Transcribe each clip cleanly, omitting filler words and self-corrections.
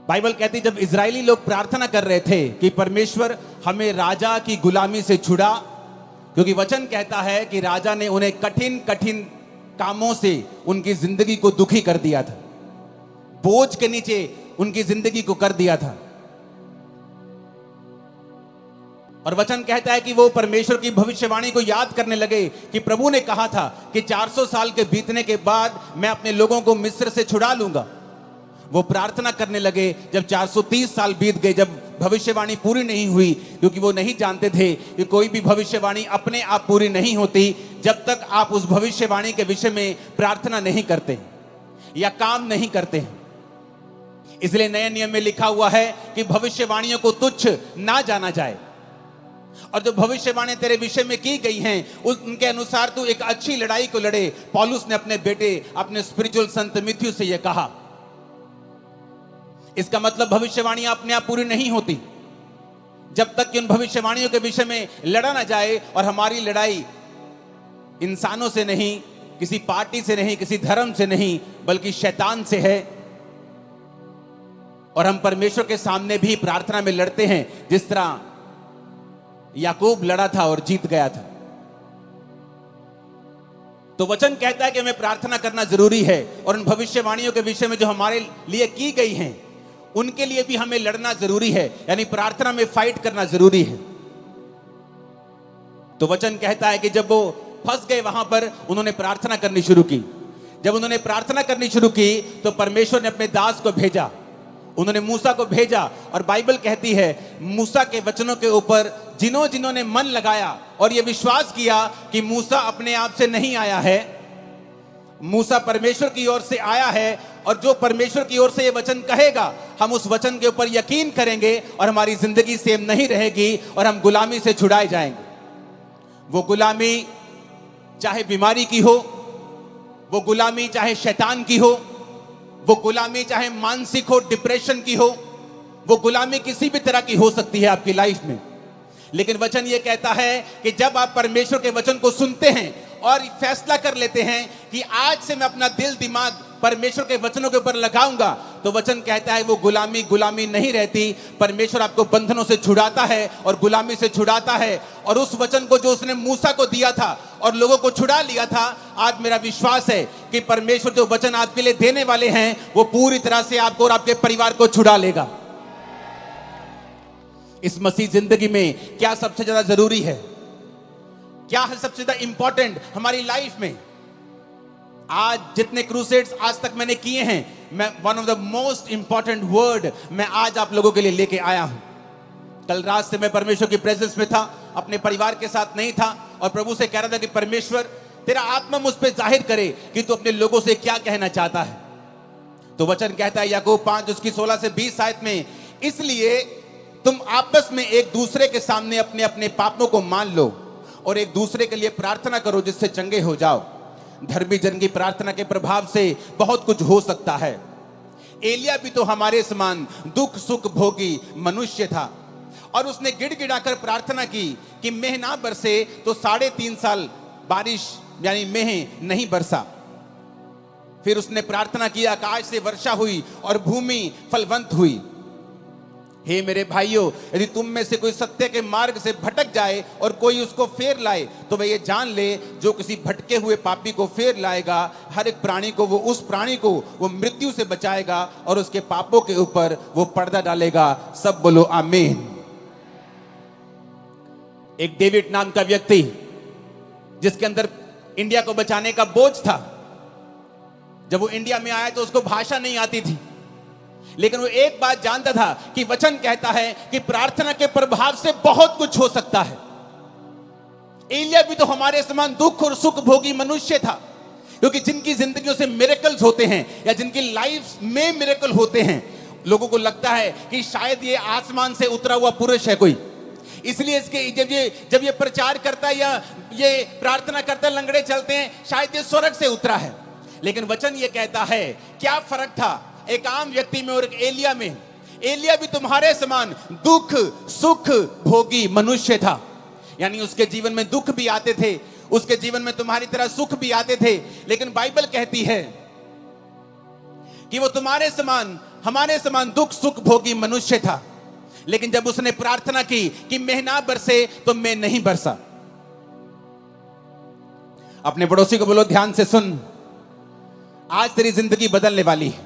Bible कहती जब Israeli लोग प्रार्थना कर रहे थे कि परमेश्वर हमें राजा की गुलामी से छुड़ा, क्योंकि वचन कहता है कि राजा ने उन्हें कठिन कठिन कामों से उनकी जिंदगी को दुखी कर दिया था, बोझ के नीचे उनकी जिंदगी को कर दिया था। और वचन कहता है कि वो परमेश्वर की भविष्यवाणी को याद करने लगे कि प्रभु ने कहा था कि 400 साल के बीतने के बाद मैं अपने लोगों को मिस्र से छुड़ा लूंगा। वो प्रार्थना करने लगे जब 430 साल बीत गए, जब भविष्यवाणी पूरी नहीं हुई, क्योंकि वो नहीं जानते थे कि कोई भी भविष्यवाणी अपने आप पूरी नहीं होती जब तक आप उस भविष्यवाणी के विषय में प्रार्थना नहीं करते या काम नहीं करते। इसलिए नए नियम में लिखा हुआ है कि भविष्यवाणियों को तुच्छ ना जाना जाए, और जो भविष्यवाणी तेरे विषय में की गई हैं उनके अनुसार तू एक अच्छी लड़ाई को लड़े। पौलुस ने अपने बेटे, अपने स्पिरिचुअल संत तिमुथियुस से यह कहा। इसका मतलब भविष्यवाणियां अपने आप पूरी नहीं होती जब तक कि उन भविष्यवाणियों के विषय में लड़ा ना जाए। और हमारी लड़ाई इंसानों से नहीं, किसी पार्टी से नहीं, किसी धर्म से नहीं, बल्कि शैतान से है। और हम परमेश्वर के सामने भी प्रार्थना में लड़ते हैं, जिस तरह याकूब लड़ा था और जीत गया था। तो वचन कहता है कि हमें प्रार्थना करना जरूरी है, और उन भविष्यवाणियों के विषय में जो हमारे लिए की गई हैं उनके लिए भी हमें लड़ना जरूरी है, यानी प्रार्थना में फाइट करना जरूरी है। तो वचन कहता है कि जब वो फंस गए वहां पर, उन्होंने प्रार्थना करनी शुरू की। जब उन्होंने प्रार्थना करनी शुरू की तो परमेश्वर ने अपने दास को भेजा, उन्होंने मूसा को भेजा। और बाइबल कहती है मूसा के वचनों के ऊपर जिन्होंने मन लगाया और यह विश्वास किया कि मूसा अपने आप से नहीं आया है, मूसा परमेश्वर की ओर से आया है, और जो परमेश्वर की ओर से ये वचन कहेगा हम उस वचन के ऊपर यकीन करेंगे और हमारी जिंदगी सेम नहीं रहेगी और हम गुलामी से छुड़ाए जाएंगे। वो गुलामी चाहे बीमारी की हो, वो गुलामी चाहे शैतान की हो, वो गुलामी चाहे मानसिक हो, डिप्रेशन की हो, वो गुलामी किसी भी तरह की हो सकती है आपकी लाइफ में। लेकिन वचन ये कहता है कि जब आप परमेश्वर के वचन को सुनते हैं और फैसला कर लेते हैं कि आज से मैं अपना दिल दिमाग परमेश्वर के वचनों के ऊपर लगाऊंगा, तो वचन कहता है वो गुलामी नहीं रहती। परमेश्वर आपको बंधनों से छुड़ाता है और गुलामी से छुड़ाता है। और उस वचन को जो उसने मूसा को दिया था और लोगों को छुड़ा लिया था, आज मेरा विश्वास है कि परमेश्वर जो वचन आपके लिए देने वाले हैं वो पूरी तरह से आपको और आपके परिवार को छुड़ा लेगा। इस मसीह जिंदगी में क्या सबसे ज्यादा जरूरी है, क्या है सबसे ज्यादा इंपॉर्टेंट हमारी लाइफ में? आज जितने क्रूसेड्स आज तक मैंने किए हैं, मैं one of the most important word मैं आज आप लोगों के लिए लेके आया हूं। कल रात से मैं परमेश्वर की प्रेजेंस में था, अपने परिवार के साथ नहीं था, और प्रभु से कह रहा था कि परमेश्वर तेरा आत्मा मुझ पे जाहिर करे कि तू अपने लोगों से क्या कहना चाहता है। तो वचन कहता है याकूब 5 उसकी 16 से 20 आयत में, इसलिए तुम आपस में एक दूसरे के सामने अपने अपने पापों को मान लो और एक दूसरे के लिए प्रार्थना करो जिससे चंगे हो जाओ। धर्मी जन की प्रार्थना के प्रभाव से बहुत कुछ हो सकता है। एलिया भी तो हमारे समान दुख सुख भोगी मनुष्य था, और उसने गिड़गिड़ाकर प्रार्थना की कि मेह ना बरसे, तो 3.5 साल बारिश यानी मेह नहीं बरसा। फिर उसने प्रार्थना की, आकाश से वर्षा हुई और भूमि फलवंत हुई। हे मेरे भाइयों, यदि तुम में से कोई सत्य के मार्ग से भटक जाए और कोई उसको फेर लाए, तो वह ये जान ले जो किसी भटके हुए पापी को फेर लाएगा, हर एक प्राणी को उस प्राणी को वो मृत्यु से बचाएगा और उसके पापों के ऊपर वो पर्दा डालेगा। सब बोलो आमीन। एक डेविड नाम का व्यक्ति जिसके अंदर इंडिया को बचाने का बोझ था, जब वो इंडिया में आया तो उसको भाषा नहीं आती थी, लेकिन वो एक बात जानता था कि वचन कहता है कि प्रार्थना के प्रभाव से बहुत कुछ हो सकता है। एलिया भी तो हमारे समान दुख और सुख भोगी मनुष्य था, क्योंकि जिनकी जिंदगियों से मिरेकल्स होते हैं या जिनकी लाइफ में मिरेकल होते हैं, लोगों को लगता है कि शायद ये आसमान से उतरा हुआ पुरुष है कोई, इसलिए इसके जब ये प्रचार करता है या ये प्रार्थना करता है, लंगड़े चलते हैं, शायद ये स्वर्ग से उतरा है। लेकिन वचन ये कहता है क्या फर्क था एक आम व्यक्ति में और एक एलिया में? एलिया भी तुम्हारे समान दुख सुख भोगी मनुष्य था, यानी उसके जीवन में दुख भी आते थे, उसके जीवन में तुम्हारी तरह सुख भी आते थे, लेकिन बाइबल कहती है कि वो तुम्हारे समान हमारे समान दुख सुख भोगी मनुष्य था, लेकिन जब उसने प्रार्थना की कि मैं ना बरसे तो मैं नहीं बरसा। अपने पड़ोसी को बोलो, ध्यान से सुन, आज तेरी जिंदगी बदलने वाली है।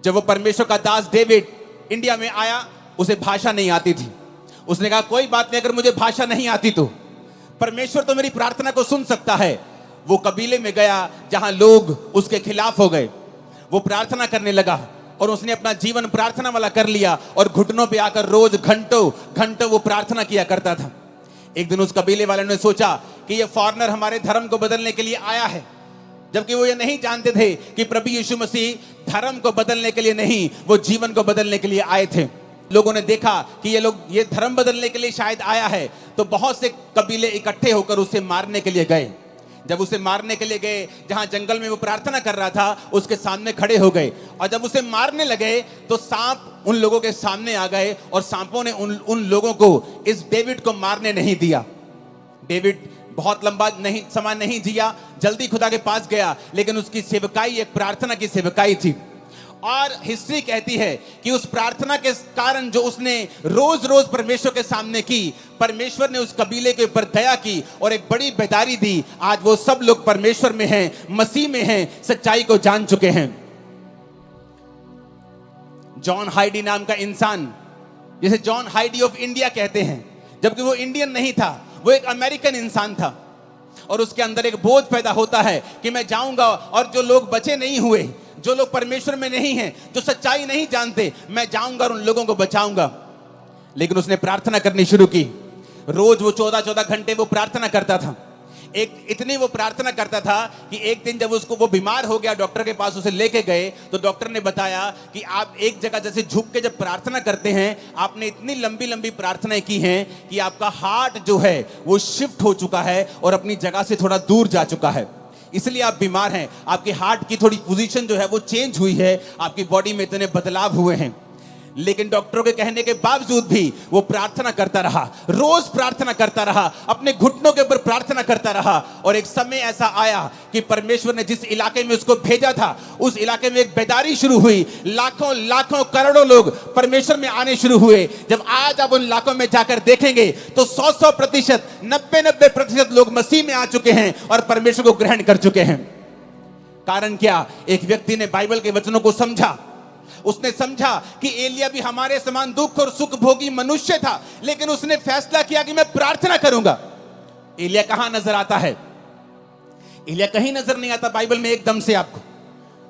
जब वो परमेश्वर का दास डेविड इंडिया में आया, उसे भाषा नहीं आती थी। उसने कहा कोई बात नहीं, अगर मुझे भाषा नहीं आती तो परमेश्वर तो मेरी प्रार्थना को सुन सकता है। वो कबीले में गया जहां लोग उसके खिलाफ हो गए। वो प्रार्थना करने लगा और उसने अपना जीवन प्रार्थना वाला कर लिया और घुटनों पे आकर रोज घंटों घंटों वो प्रार्थना किया करता था। एक दिन उस कबीले वाले ने सोचा कि ये फॉरेनर हमारे धर्म को बदलने के लिए आया है, जबकि वो ये नहीं जानते थे कि प्रभु यीशु मसीह धर्म को बदलने के लिए नहीं, वो जीवन को बदलने के लिए आए थे। लोगों ने देखा कि ये धर्म बदलने के लिए शायद आया है, तो बहुत से कबीले इकट्ठे होकर उसे मारने के लिए गए। जब उसे मारने के लिए गए, जहां जंगल में वो प्रार्थना कर रहा था, उसके सामने खड़े हो गए और जब उसे मारने लगे तो सांप उन लोगों के सामने आ गए और सांपों ने उन लोगों को, इस डेविड को मारने नहीं दिया। डेविड बहुत लंबा समय नहीं जिया, जल्दी खुदा के पास गया, लेकिन उसकी सेवकाई एक प्रार्थना की सेवकाई थी। और हिस्ट्री कहती है कि उस प्रार्थना के कारण जो उसने रोज रोज परमेश्वर के सामने की, परमेश्वर ने उस कबीले के ऊपर दया की और एक बड़ी बेदारी दी। आज वो सब लोग परमेश्वर में हैं, मसीह में हैं, सच्चाई को जान चुके हैं। जॉन हाइडी नाम का इंसान, जिसे जॉन हाइडी ऑफ इंडिया कहते हैं, जबकि वो इंडियन नहीं था, वो एक अमेरिकन इंसान था। और उसके अंदर एक बोझ पैदा होता है कि मैं जाऊंगा और जो लोग बचे नहीं हुए, जो लोग परमेश्वर में नहीं हैं, जो सच्चाई नहीं जानते, मैं जाऊंगा और उन लोगों को बचाऊंगा। लेकिन उसने प्रार्थना करनी शुरू की। रोज वो 14-14 घंटे वो प्रार्थना करता था। इतनी वो प्रार्थना करता था कि एक दिन जब वो बीमार हो गया, डॉक्टर के पास उसे लेके गए, तो डॉक्टर ने बताया कि आप एक जगह जैसे झुक के जब प्रार्थना करते हैं, आपने इतनी लंबी लंबी प्रार्थनाएं की हैं कि आपका हार्ट जो है वो शिफ्ट हो चुका है और अपनी जगह से थोड़ा दूर जा चुका है, इसलिए आप बीमार हैं। आपके हार्ट की थोड़ी पोजीशन जो है वो चेंज हुई है, आपकी बॉडी में इतने बदलाव हुए हैं। लेकिन डॉक्टरों के कहने के बावजूद भी वो प्रार्थना करता रहा, रोज प्रार्थना करता रहा, अपने घुटनों के ऊपर प्रार्थना करता रहा। और एक समय ऐसा आया कि परमेश्वर ने जिस इलाके में उसको भेजा था, उस इलाके में एक बेदारी शुरू हुई। लाखों लाखों करोड़ों लोग परमेश्वर में आने शुरू हुए। जब आज आप उन इलाकों में जाकर देखेंगे तो 100%, 90% लोग मसीह में आ चुके हैं और परमेश्वर को ग्रहण कर चुके हैं। कारण क्या? एक व्यक्ति ने बाइबल के वचनों को समझा। उसने समझा कि एलिया भी हमारे समान दुख और सुख भोगी मनुष्य था, लेकिन उसने फैसला किया कि मैं प्रार्थना करूंगा। एलिया कहां नजर आता है? एलिया कहीं नजर नहीं आता बाइबल में एकदम से आपको।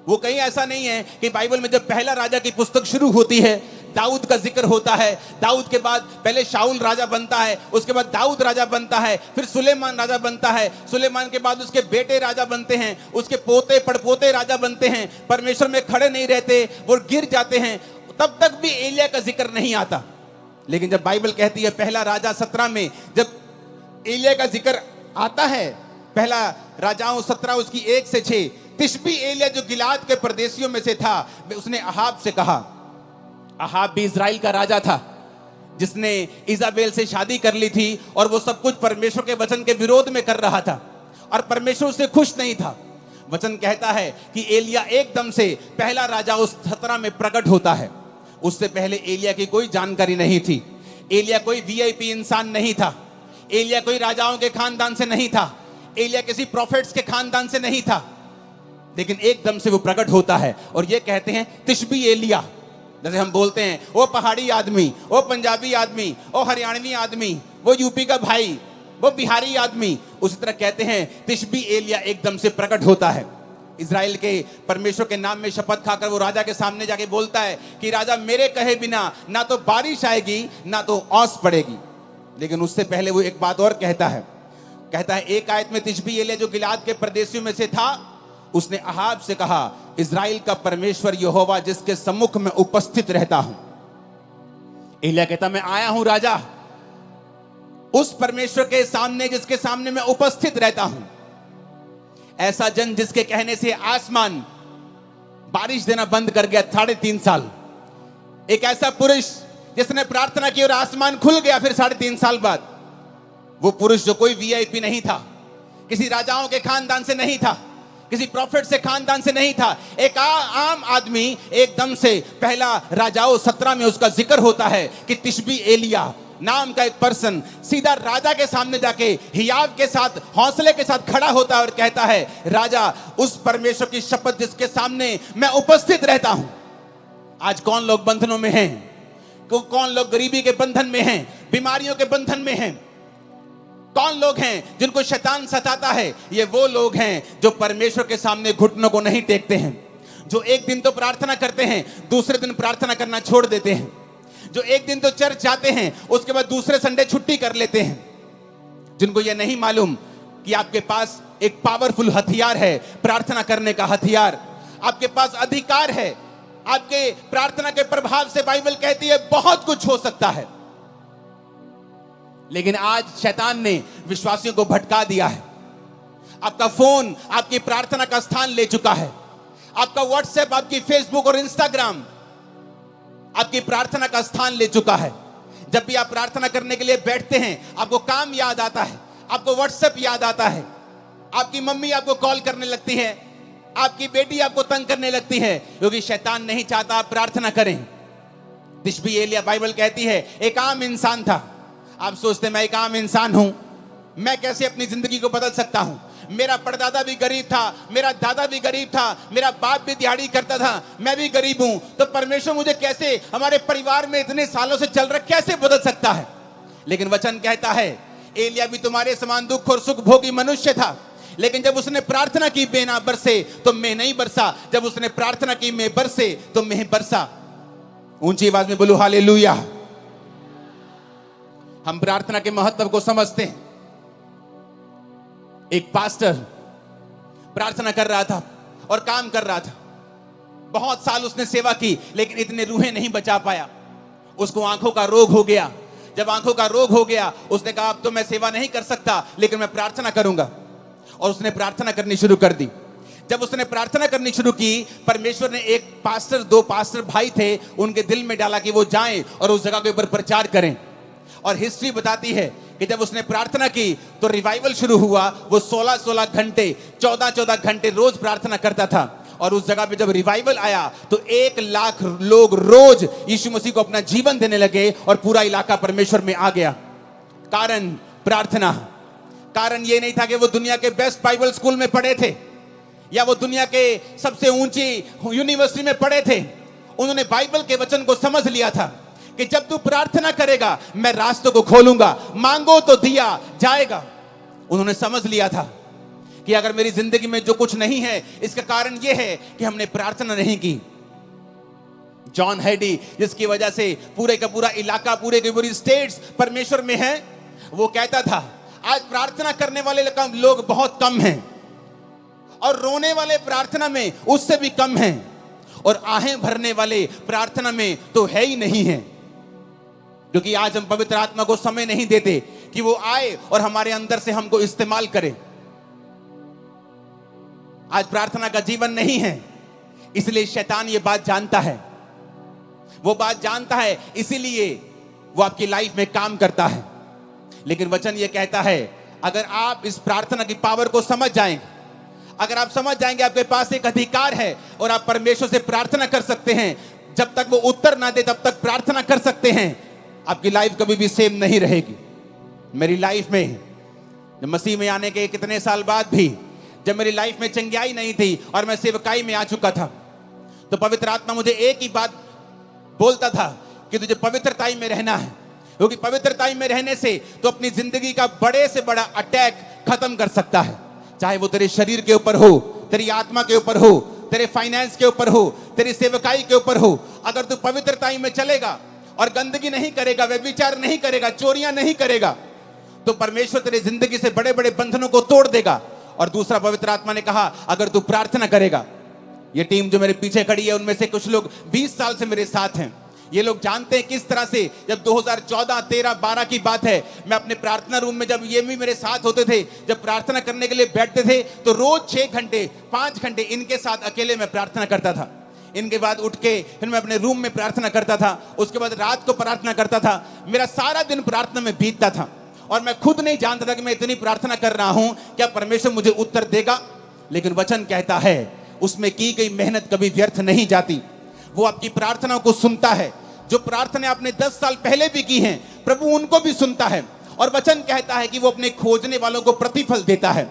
वो कहीं ऐसा नहीं है कि बाइबल में जब पहला राजा की पुस्तक शुरू होती है, दाऊद का जिक्र होता है, दाऊद के बाद पहले शाऊल राजा बनता है, उसके बाद दाऊद राजा बनता है, फिर सुलेमान राजा बनता है, सुलेमान के बाद उसके बेटे राजा बनते हैं, उसके पोते पड़पोते राजा बनते हैं, परमेश्वर में खड़े नहीं रहते, वो गिर जाते हैं। तब तक भी एलिया का जिक्र नहीं आता। लेकिन जब बाइबल कहती है पहला राजा 17 में जब एलिया का जिक्र आता है, पहला राजाओं 17 उसकी 1 से 6, तिशबी एलिया जो गिलाद के परदेशियों में से था, उसने अहाब से कहा। अहाब भी इजराइल का राजा था जिसने इजाबेल से शादी कर ली थी और वो सब कुछ परमेश्वर के वचन के विरोध में कर रहा था और परमेश्वर उससे खुश नहीं था। वचन कहता है कि एलिया एकदम से पहला राजा उस 17 में प्रकट होता है। उससे पहले एलिया की कोई जानकारी नहीं थी। एलिया कोई वीआईपी इंसान नहीं था। एलिया कोई राजाओं के खानदान से नहीं था। एलिया किसी प्रॉफिट्स के खानदान से नहीं था। लेकिन एकदम से वो प्रकट होता है और ये कहते हैं तिशबी एलिया। जैसे हम बोलते हैं वो पहाड़ी आदमी, वो पंजाबी आदमी, वो हरियाणवी आदमी, वो यूपी का भाई, वो बिहारी आदमी, उसी तरह कहते हैं तिशबी एलिया एकदम से प्रकट होता है। इजराइल के परमेश्वर के नाम में शपथ खाकर वो राजा के सामने जाके बोलता है कि राजा मेरे कहे बिना ना तो बारिश आएगी ना तो ओस पड़ेगी। लेकिन उससे पहले वो एक बात और कहता है एक आयत में तिशबी एलिया जो गिलाद के परदेशियों में से था, उसने अहाब से कहा, इजराइल का परमेश्वर यहोवा जिसके सम्मुख में उपस्थित रहता हूं। एलिया कहता मैं आया हूं राजा, उस परमेश्वर के सामने जिसके सामने मैं उपस्थित रहता हूं। ऐसा जन जिसके कहने से आसमान बारिश देना बंद कर गया 3.5 साल। एक ऐसा पुरुष जिसने प्रार्थना की और आसमान खुल गया फिर 3.5 साल बाद। वो पुरुष जो कोई वीआईपी नहीं था, किसी राजाओं के खानदान से नहीं था, किसी प्रॉफिट से खानदान से नहीं था, एक आम आदमी। एकदम से पहला राजाओं 17 में उसका जिक्र होता है कि तिशबी एलिया नाम का एक पर्सन सीधा राजा के सामने जाके हियाव के साथ, हौसले के साथ खड़ा होता है और कहता है, राजा, उस परमेश्वर की शपथ जिसके सामने मैं उपस्थित रहता हूं। आज कौन लोग बंधनों में हैं? कौन लोग गरीबी के बंधन में हैं, बीमारियों के बंधन में हैं? कौन लोग हैं जिनको शैतान सताता है? ये वो लोग हैं जो परमेश्वर के सामने घुटनों को नहीं टेकते हैं, जो एक दिन तो प्रार्थना करते हैं, दूसरे दिन प्रार्थना करना छोड़ देते हैं, जो एक दिन तो चर्च जाते हैं, उसके बाद दूसरे संडे छुट्टी कर लेते हैं, जिनको ये नहीं मालूम कि आपके पास एक पावरफुल हथियार है, प्रार्थना करने का हथियार। आपके पास अधिकार है, आपके प्रार्थना के प्रभाव से बाइबल कहती है बहुत कुछ हो सकता है। लेकिन आज शैतान ने विश्वासियों को भटका दिया है। आपका फोन आपकी प्रार्थना का स्थान ले चुका है। आपका व्हाट्सएप, आपकी फेसबुक और इंस्टाग्राम आपकी प्रार्थना का स्थान ले चुका है। जब भी आप प्रार्थना करने के लिए बैठते हैं, आपको काम याद आता है, आपको व्हाट्सएप याद आता है, आपकी मम्मी आपको कॉल करने लगती है, आपकी बेटी आपको तंग करने लगती है, क्योंकि शैतान नहीं चाहता आप प्रार्थना करें। तिशबी एलिया, बाइबल कहती है, एक आम इंसान था। आप सोचते हैं मैं एक आम इंसान हूं, मैं कैसे अपनी जिंदगी को बदल सकता हूं? मेरा परदादा भी गरीब था, मेरा दादा भी गरीब था, मेरा बाप भी दिहाड़ी करता था, मैं भी गरीब हूं, तो परमेश्वर मुझे कैसे, हमारे परिवार में इतने सालों से चल रहा, कैसे बदल सकता है? लेकिन वचन कहता है, एलिया भी तुम्हारे समान दुख और सुख भोगी मनुष्य था, लेकिन जब उसने प्रार्थना की बेना बरसे तो मैं नहीं बरसा, जब उसने प्रार्थना की मैं बरसे तो मैं बरसा। ऊंची आवाज में बोलो हालेलुया। हम प्रार्थना के महत्व को समझते हैं। एक पास्टर प्रार्थना कर रहा था और काम कर रहा था। बहुत साल उसने सेवा की, लेकिन इतने रूहें नहीं बचा पाया। उसको आंखों का रोग हो गया। जब आंखों का रोग हो गया, उसने कहा अब तो मैं सेवा नहीं कर सकता, लेकिन मैं प्रार्थना करूंगा। और उसने प्रार्थना करनी शुरू कर दी। जब उसने प्रार्थना करनी शुरू की, परमेश्वर ने एक पास्टर, 2 पास्टर भाई थे, उनके दिल में डाला कि वो जाएं और उस जगह के ऊपर प्रचार करें। और हिस्ट्री बताती है कि जब उसने प्रार्थना की तो रिवाइवल शुरू हुआ। वो 16-16 घंटे, 14-14 घंटे रोज प्रार्थना करता था। और उस जगह पे जब रिवाइवल आया तो 1 लाख लोग रोज यीशु मसीह को अपना जीवन देने लगे और पूरा इलाका परमेश्वर में आ गया। कारण प्रार्थना। कारण ये नहीं था कि वो दुनिया के बेस्ट बाइबल स्कूल में पढ़े थे या वो दुनिया के सबसे ऊंची यूनिवर्सिटी में पढ़े थे। उन्होंने बाइबल के वचन को समझ लिया था कि जब तू प्रार्थना करेगा मैं रास्तों को खोलूंगा, मांगो तो दिया जाएगा। उन्होंने समझ लिया था कि अगर मेरी जिंदगी में जो कुछ नहीं है, इसका कारण यह है कि हमने प्रार्थना नहीं की। जॉन हैडी, जिसकी वजह से पूरे का पूरा इलाका, पूरे की पूरी स्टेट्स परमेश्वर में है, वो कहता था आज प्रार्थना करने वाले लोग बहुत कम हैं और रोने वाले प्रार्थना में उससे भी कम हैं और आहें भरने वाले प्रार्थना में तो है ही नहीं है। क्योंकि आज हम पवित्र आत्मा को समय नहीं देते कि वो आए और हमारे अंदर से हमको इस्तेमाल करे। आज प्रार्थना का जीवन नहीं है, इसलिए शैतान ये बात जानता है। वो बात जानता है, इसीलिए वो आपकी लाइफ में काम करता है। लेकिन वचन ये कहता है, अगर आप इस प्रार्थना की पावर को समझ जाएंगे, अगर आप समझ जाएंगे आपके पास एक अधिकार है और आप परमेश्वर से प्रार्थना कर सकते हैं, जब तक वो उत्तर ना दे तब तक प्रार्थना कर सकते हैं, आपकी लाइफ कभी भी सेम नहीं रहेगी। मेरी लाइफ में जब मसीह में आने के कितने साल बाद भी जब मेरी लाइफ में चंगियाई नहीं थी और मैं सेवकाई में आ चुका था, तो पवित्र आत्मा मुझे एक ही बात बोलता था कि तुझे पवित्रताई में रहना है, क्योंकि पवित्रताई में रहने से तो अपनी जिंदगी का बड़े से बड़ा अटैक खत्म कर सकता है। चाहे वो तेरे शरीर के ऊपर हो, तेरी आत्मा के ऊपर हो, तेरे फाइनेंस के ऊपर हो, तेरी सेवकाई के ऊपर हो। अगर तू पवित्रताई में चलेगा और गंदगी नहीं करेगा, व्यभिचार नहीं करेगा, चोरियां नहीं करेगा, तो परमेश्वर तेरी जिंदगी से बड़े बड़े बंधनों को तोड़ देगा। और दूसरा, पवित्र आत्मा ने कहा अगर तू प्रार्थना करेगा। ये टीम जो मेरे पीछे खड़ी है, उनमें से कुछ लोग 20 साल से मेरे साथ हैं। ये लोग जानते हैं किस तरह से, जब 2014, 13, 12 की बात है, मैं अपने प्रार्थना रूम में, जब ये भी मेरे साथ होते थे, जब प्रार्थना करने के लिए बैठते थे, तो रोज 6 घंटे 5 घंटे इनके साथ अकेले मैं प्रार्थना करता था। इनके बाद उठ के फिर मैं अपने रूम में प्रार्थना करता था, उसके बाद रात को प्रार्थना करता था। मेरा सारा दिन प्रार्थना में बीतता था और मैं खुद नहीं जानता था कि मैं इतनी प्रार्थना कर रहा हूं, क्या परमेश्वर मुझे उत्तर देगा। लेकिन वचन कहता है उसमें की गई मेहनत कभी व्यर्थ नहीं जाती। वो आपकी प्रार्थनाओं को सुनता है। जो प्रार्थना आपने 10 साल पहले भी की हैं, प्रभु उनको भी सुनता है। और वचन कहता है कि वो अपने खोजने वालों को प्रतिफल देता है।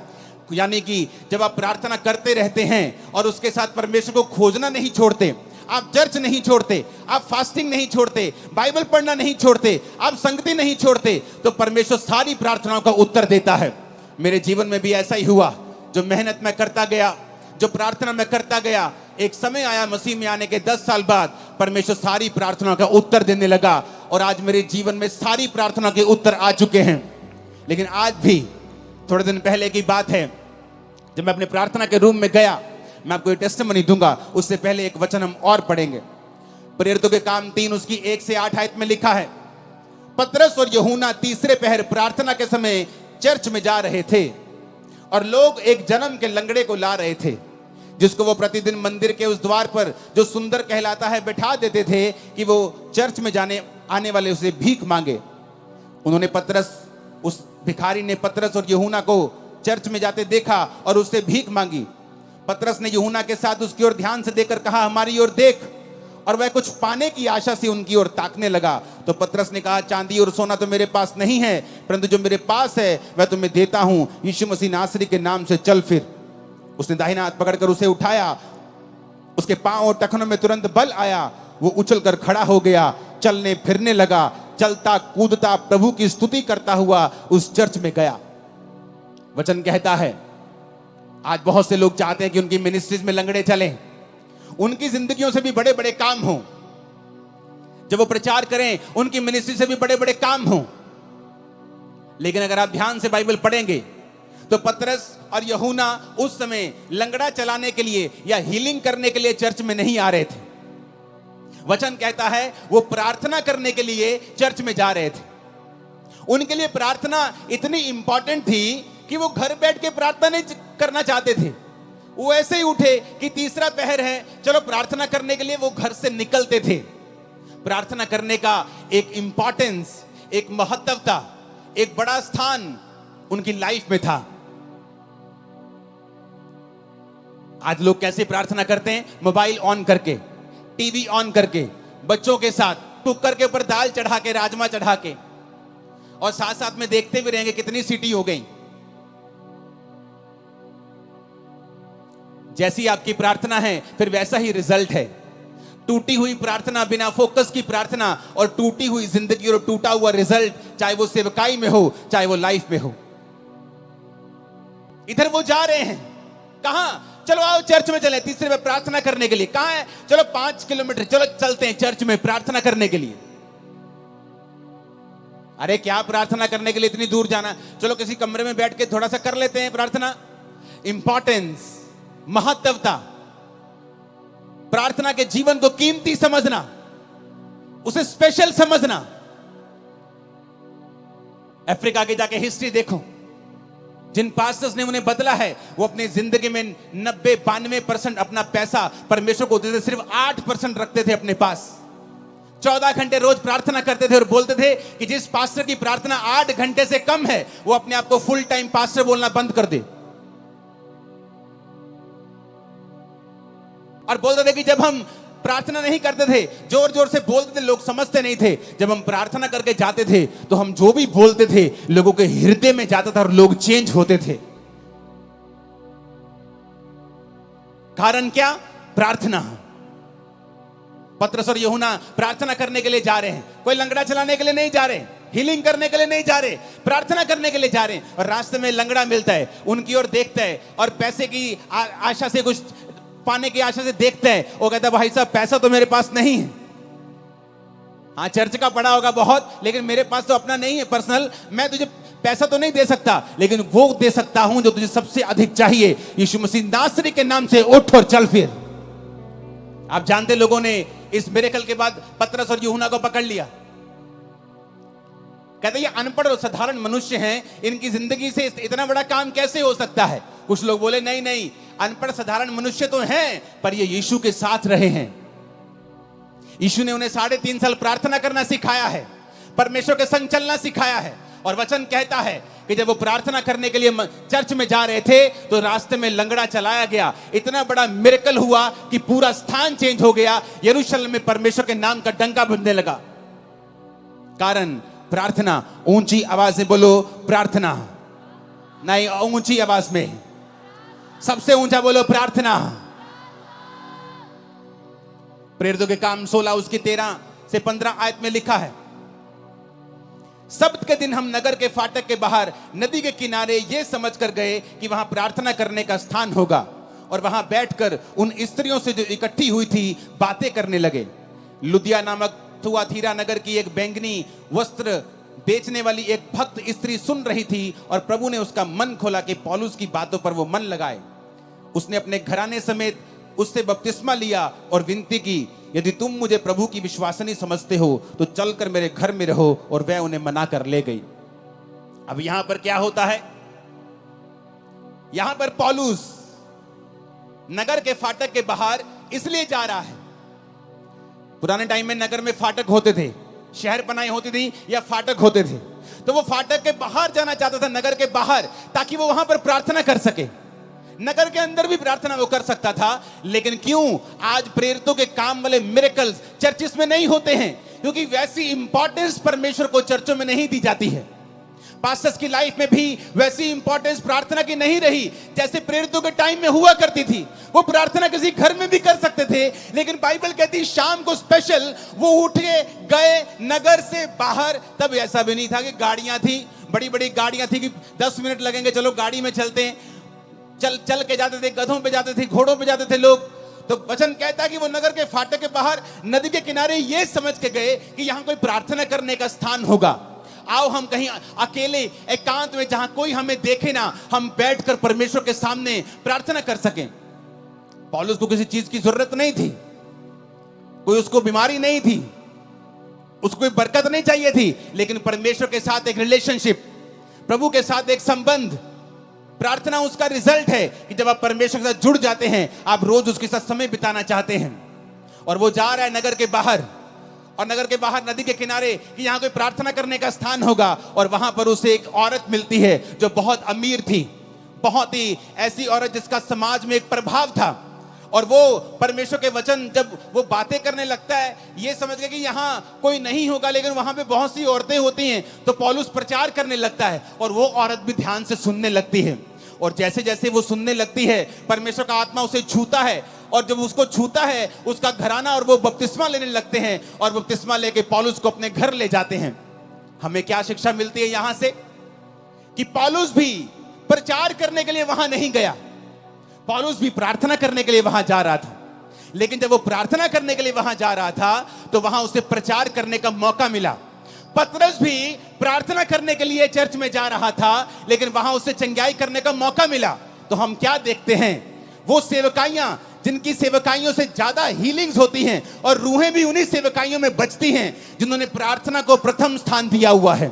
यानी कि जब आप प्रार्थना करते रहते हैं और उसके साथ परमेश्वर को खोजना नहीं छोड़ते, आप चर्च नहीं छोड़ते, आप फास्टिंग नहीं छोड़ते, बाइबल पढ़ना नहीं छोड़ते, आप संगति नहीं छोड़ते, तो परमेश्वर सारी प्रार्थनाओं का उत्तर देता है। मेरे जीवन में भी ऐसा ही हुआ। जो मेहनत मैं करता गया, जो प्रार्थना मैं करता गया, एक समय आया मसीह में आने के 10 साल बाद परमेश्वर सारी प्रार्थनाओं का उत्तर देने लगा। और आज मेरे जीवन में सारी प्रार्थना के उत्तर आ चुके हैं। लेकिन आज भी थोड़े दिन पहले की बात है, जब मैं अपने प्रार्थना के रूम में गया, मैं आपको एक टेस्टिमनी दूंगा। उससे पहले एक वचन हम और पढ़ेंगे। प्रेरितों के काम 3 उसकी 1 से 8 आयत में लिखा है, पतरस और यूहन्ना तीसरे पहर प्रार्थना के समय चर्च में जा रहे थे और लोग एक जन्म के लंगड़े को ला रहे थे, जिसको वो प्रतिदिन मंदिर के उस द्वार पर जो सुंदर कहलाता है बैठा देते थे कि वो चर्च में आने वाले उसे भीख मांगे। उस भिखारी ने पतरस और यूहन्ना को चर्च में जाते देखा और उससे भीख मांगी। पतरस ने यूहन्ना के साथ उसकी ओर ध्यान से देखकर कहा, हमारी ओर देख। और वह कुछ पाने की आशा से उनकी ओर ताकने लगा। तो पतरस ने कहा, चांदी और सोना तो मेरे पास नहीं है, परंतु जो मेरे पास है वह तुम्हें देता हूं। यीशु मसीह नासरी के नाम से चल फिर। उसने दाहिना हाथ पकड़कर उसे उठाया। उसके पांव और टखनों में तुरंत बल आया। वो उछलकर खड़ा हो गया, चलने फिरने लगा, चलता कूदता प्रभु की स्तुति करता हुआ उस चर्च में गया। वचन कहता है आज बहुत से लोग चाहते हैं कि उनकी मिनिस्ट्रीज में लंगड़े चलें, उनकी जिंदगियों से भी बड़े बड़े काम हों, जब वो प्रचार करें उनकी मिनिस्ट्री से भी बड़े बड़े काम हों। लेकिन अगर आप ध्यान से बाइबल पढ़ेंगे तो पतरस और यूहन्ना उस समय लंगड़ा चलाने के लिए या हीलिंग करने के लिए चर्च में नहीं आ रहे थे। वचन कहता है वो प्रार्थना करने के लिए चर्च में जा रहे थे। उनके लिए प्रार्थना इतनी इंपॉर्टेंट थी कि वो घर बैठ के प्रार्थना नहीं करना चाहते थे। वो ऐसे ही उठे कि तीसरा पहर है, चलो प्रार्थना करने के लिए वो घर से निकलते थे। प्रार्थना करने का एक इंपॉर्टेंस, एक महत्वता, एक बड़ा स्थान उनकी लाइफ में था। आज लोग कैसे प्रार्थना करते हैं? मोबाइल ऑन करके, टीवी ऑन करके, बच्चों के साथ कुकर के ऊपर दाल चढ़ा के, राजमा चढ़ा के, और साथ साथ में देखते भी रहेंगे कितनी सीटी हो गई। जैसी आपकी प्रार्थना है फिर वैसा ही रिजल्ट है। टूटी हुई प्रार्थना, बिना फोकस की प्रार्थना और टूटी हुई जिंदगी और टूटा हुआ रिजल्ट, चाहे वो सेवकाई में हो चाहे वो लाइफ में हो। इधर वो जा रहे हैं, कहां? चलो आओ चर्च में चले, तीसरे में प्रार्थना करने के लिए। कहां है? चलो 5 किलोमीटर, चलो चलते हैं चर्च में प्रार्थना करने के लिए। अरे क्या प्रार्थना करने के लिए इतनी दूर जाना? चलो किसी कमरे में बैठ के थोड़ा सा कर लेते हैं प्रार्थना। इंपॉर्टेंस, महत्वता, प्रार्थना के जीवन को कीमती समझना, उसे स्पेशल समझना। अफ्रीका के जाके हिस्ट्री देखो, जिन पास्टर्स ने उन्हें बदला है वो अपनी जिंदगी में 90-92% अपना पैसा परमेश्वर को देते, सिर्फ 8% रखते थे अपने पास। 14 घंटे रोज प्रार्थना करते थे और बोलते थे कि जिस पास्टर की प्रार्थना 8 घंटे से कम है वो अपने आप को फुल टाइम पास्टर बोलना बंद कर दे। और बोलते थे कि जब हम प्रार्थना नहीं करते थे, जोर जोर से बोलते थे, लोग समझते नहीं थे। जब हम प्रार्थना करके जाते थे तो हम जो भी बोलते थे लोगों के हृदय में जाता था और लोग चेंज होते थे। कारण क्या? प्रार्थना। पतरस और यूहन्ना प्रार्थना करने के लिए जा रहे हैं। कोई लंगड़ा चलाने के लिए नहीं जा रहे, हीलिंग करने के लिए नहीं जा रहे, प्रार्थना करने के लिए जा रहे हैं। और रास्ते में लंगड़ा मिलता है, उनकी ओर देखता है और पैसे की आशा से, कुछ पाने की आशा से देखता है। वो कहता है भाई साहब पैसा तो मेरे पास नहीं है, हाँ चर्च का पड़ा होगा बहुत, लेकिन मेरे पास तो अपना नहीं है पर्सनल, मैं तुझे पैसा तो नहीं दे सकता, लेकिन वो दे सकता हूं जो तुझे सबसे अधिक चाहिए। यीशु मसीह नासरी के नाम से उठ और चल फिर। आप जानते लोगों ने इस मिरेकल के बाद पतरस और यूहन्ना को पकड़ लिया। कहते ये अनपढ़ और साधारण मनुष्य हैं, इनकी जिंदगी से इतना बड़ा काम कैसे हो सकता है? कुछ लोग बोले नहीं नहीं, अनपढ़ साधारण मनुष्य तो हैं पर ये यीशु के साथ रहे हैं। यीशु ने उन्हें 3.5 साल प्रार्थना करना सिखाया है, परमेश्वर के संग चलना सिखाया है, और वचन कहता है कि जब वो प्रार्थना करने के लिए चर्च में जा रहे थे तो रास्ते में लंगड़ा चलाया गया। इतना बड़ा मिरेकल हुआ कि पूरा स्थान चेंज हो गया। यरूशलेम में परमेश्वर के नाम का डंका बजने लगा। कारण प्रार्थना। ऊंची आवाज से बोलो प्रार्थना। नहीं, ऊंची आवाज में, सबसे ऊंचा बोलो प्रार्थना। प्रेरितों के काम 16 उसकी 13 से 15 आयत में लिखा है, सब्त के दिन हम नगर के फाटक के बाहर नदी के किनारे यह समझकर गए कि वहां प्रार्थना करने का स्थान होगा, और वहां बैठकर उन स्त्रियों से जो इकट्ठी हुई थी बातें करने लगे। लुदिया नामक थुआतीरा नगर की एक बैंगनी वस्त्र बेचने वाली एक भक्त स्त्री सुन रही थी, और प्रभु ने उसका मन खोला कि पौलुस की बातों पर वो मन लगाए। उसने अपने घराने समेत उससे बपतिस्मा लिया और विनती की, यदि तुम मुझे प्रभु की विश्वासनी समझते हो तो चलकर मेरे घर में रहो, और वह उन्हें मना कर ले गई। अब यहां पर क्या होता है? यहां पर पौलुस नगर के फाटक के बाहर इसलिए जा रहा है। पुराने टाइम में नगर में फाटक होते थे, शहर बनाई होती थी या फाटक होते थे, तो वो फाटक के बाहर जाना चाहता था, नगर के बाहर, ताकि वो वहां पर प्रार्थना कर सके। नगर के अंदर भी प्रार्थना वो कर सकता था, लेकिन क्यों आज प्रेरितों के काम वाले मिरेकल्स चर्चिस में नहीं होते हैं? क्योंकि वैसी इंपॉर्टेंस परमेश्वर को चर्चों में नहीं दी जाती है। पास्टर्स की लाइफ में भी वैसी इंपॉर्टेंस प्रार्थना की नहीं रही जैसे प्रेरितों के टाइम में हुआ करती थी। वो प्रार्थना किसी घर में भी कर सकते थे, लेकिन बाइबल कहती शाम को स्पेशल वो उठे गए नगर से बाहर। तब ऐसा भी नहीं था कि गाड़ियां थी, बड़ी बड़ी गाड़ियां थी कि 10 मिनट लगेंगे, चलो गाड़ी में चलते हैं। चल के जाते थे, गधों पे जाते थे, घोड़ों पे जाते थे लोग। तो वचन कहता है कि वो नगर के फाटक के बाहर नदी के किनारे ये समझ के गए कि यहां कोई प्रार्थना करने का स्थान होगा। आओ हम कहीं अकेले एकांत में, जहां कोई हमें देखे ना, हम बैठकर परमेश्वर के सामने प्रार्थना कर सकें। पौलुस को किसी चीज की जरूरत नहीं थी, कोई उसको बीमारी नहीं थी, उसको कोई बरकत नहीं चाहिए थी, लेकिन परमेश्वर के साथ एक रिलेशनशिप, प्रभु के साथ एक संबंध। प्रार्थना उसका रिजल्ट है कि जब आप परमेश्वर के साथ जुड़ जाते हैं, आप रोज उसके साथ समय बिताना चाहते हैं। और वो जा रहा है नगर के बाहर, और नगर के बाहर नदी के किनारे कि यहां कोई प्रार्थना करने का स्थान होगा। और वहां पर उसे एक औरत मिलती है जो बहुत अमीर थी, बहुत ही ऐसी औरत जिसका समाज में एक प्रभाव था। और वो परमेश्वर के वचन जब वो बातें करने लगता है, ये समझ गया कि यहाँ कोई नहीं होगा, लेकिन वहां पे बहुत सी औरतें होती हैं। तो पौलुस प्रचार करने लगता है, और वो औरत भी ध्यान से सुनने लगती है। और जैसे जैसे वो सुनने लगती है, परमेश्वर का आत्मा उसे छूता है, और जब उसको छूता है उसका घराना और वो बपतिस्मा लेने लगते हैं, और बपतिस्मा लेके पौलुस को अपने घर ले जाते हैं। हमें क्या शिक्षा मिलती है यहां से? कि पौलुस भी प्रचार करने के लिए वहां नहीं गया, पौलुस भी प्रार्थना करने के लिए वहां जा रहा था। लेकिन जब वो प्रार्थना करने के लिए वहां जा रहा था तो वहां उसे प्रचार करने का मौका मिला। पतरस भी प्रार्थना करने के लिए चर्च में जा रहा था, लेकिन वहां उसे चंगाई करने का मौका मिला। तो हम क्या देखते हैं? वो सेवकाइयां जिनकी सेवकाइयों से ज्यादा हीलिंग्स होती हैं, और रूहें भी उन्हीं सेवकाइयों में बचती हैं जिन्होंने प्रार्थना को प्रथम स्थान दिया हुआ है,